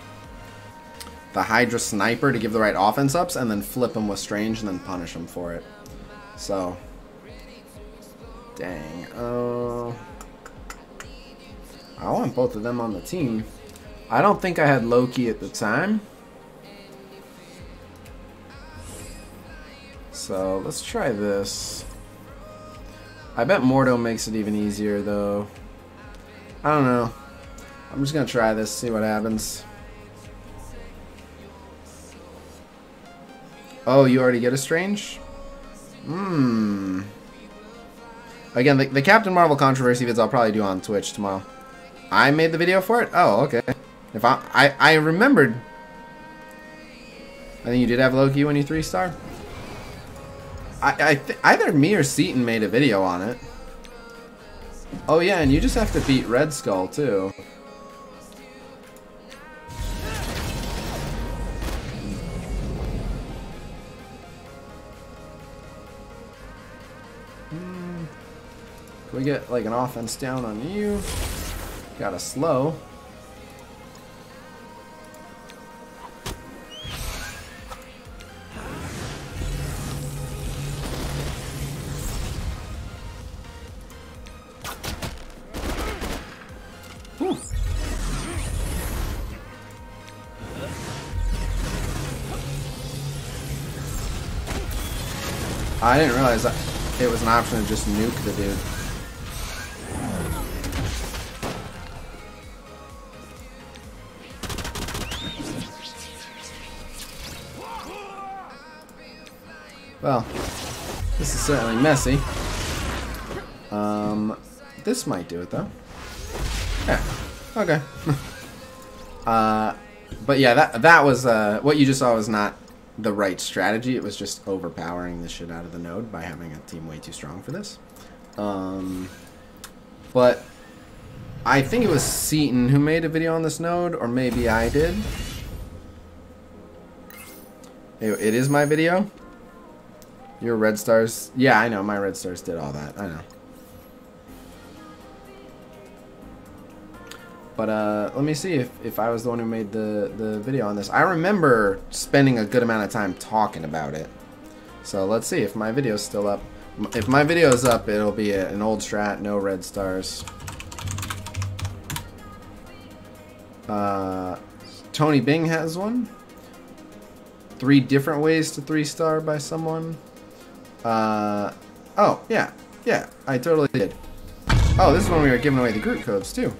sniper to give the right offense ups, and then flip him with Strange and then punish him for it. So, dang. I want both of them on the team. I don't think I had Loki at the time. So let's try this. I bet Mordo makes it even easier though. I don't know. I'm just gonna try this, see what happens. Oh, you already get a Strange? Again, the Captain Marvel controversy vids I'll probably do on Twitch tomorrow. I made the video for it? Oh, okay. If I remembered. I think you did have Loki when you 3-star. Either me or Seaton made a video on it. Oh yeah, and you just have to beat Red Skull too. Can we get like an offense down on you? Got a slow. Whew. I didn't realize that it was an option to just nuke the dude. Well, this is certainly messy. This might do it though. Yeah. Okay. But yeah, that was what you just saw was not the right strategy. It was just overpowering the shit out of the node by having a team way too strong for this. But I think it was Seaton who made a video on this node, or maybe I did. It is my video. Your red stars. Yeah, I know. My red stars did all that. I know. But let me see if I was the one who made the video on this. I remember spending a good amount of time talking about it. So let's see if my video's still up. If my video's up, it'll be an old strat, no red stars. Tony Bing has one. 3 different ways to 3-star by someone. Oh, yeah, I totally did. Oh, this is when we were giving away the group codes, too.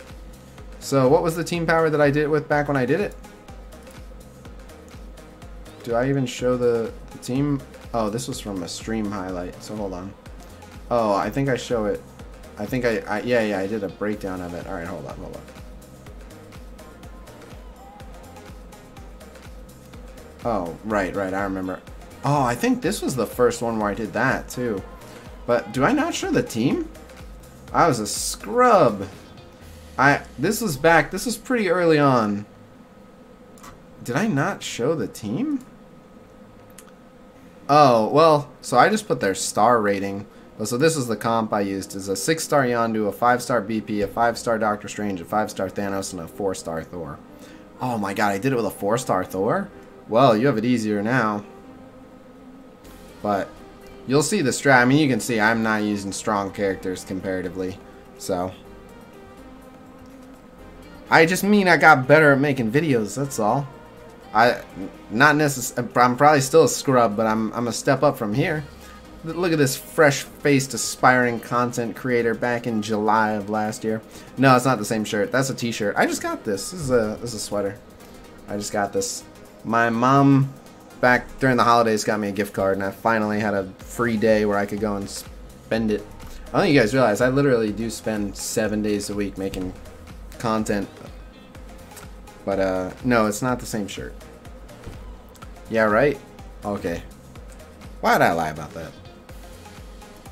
So, what was the team power that I did it with back when I did it? Do I even show the team? Oh, this was from a stream highlight, so hold on. Oh, I think I show it. I think yeah, I did a breakdown of it. Alright, hold on. Oh, right, I remember. Oh, I think this was the first one where I did that, too. But do I not show the team? I was a scrub. This was pretty early on. Did I not show the team? Oh, well, so I just put their star rating. So this is the comp I used. Is a 6-star Yondu, a 5-star BP, a 5-star Doctor Strange, a 5-star Thanos, and a 4-star Thor. Oh my god, I did it with a 4-star Thor? Well, you have it easier now. But you'll see the strat. I mean, you can see I'm not using strong characters comparatively. So I just mean I got better at making videos, that's all. I'm probably still a scrub, but I'm a step up from here. Look at this fresh-faced, aspiring content creator back in July of last year. No, it's not the same shirt. That's a t-shirt. I just got this. This is a sweater. I just got this. My mom, back during the holidays, got me a gift card, and I finally had a free day where I could go and spend it. I don't think you guys realize I literally do spend 7 days a week making content. But, no, it's not the same shirt. Yeah, right? Okay. Why did I lie about that?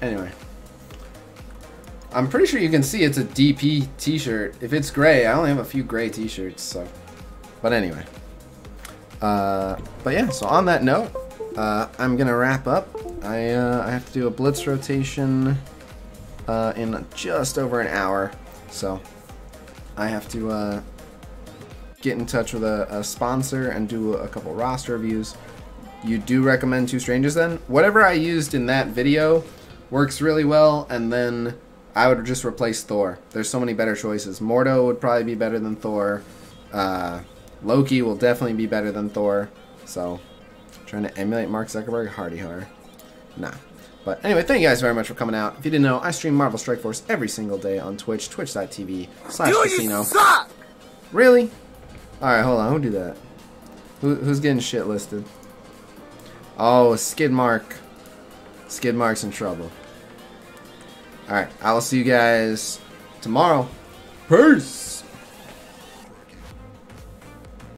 Anyway. I'm pretty sure you can see it's a DP t-shirt. If it's gray, I only have a few gray t-shirts, so. But anyway. But yeah, so on that note, I'm gonna wrap up. I have to do a Blitz rotation in just over an hour, so I have to get in touch with a sponsor and do a couple roster reviews. You do recommend Two Strangers then? Whatever I used in that video works really well, and then I would just replace Thor. There's so many better choices. Mordo would probably be better than Thor. Loki will definitely be better than Thor. So, trying to emulate Mark Zuckerberg? Hardy har. Nah. But anyway, thank you guys very much for coming out. If you didn't know, I stream Marvel Strike Force every single day on Twitch, twitch.tv/Khasino. Really? Alright, hold on. Who do that? Who's getting shit listed? Oh, Skidmark. Skidmark's in trouble. Alright, I will see you guys tomorrow. Peace!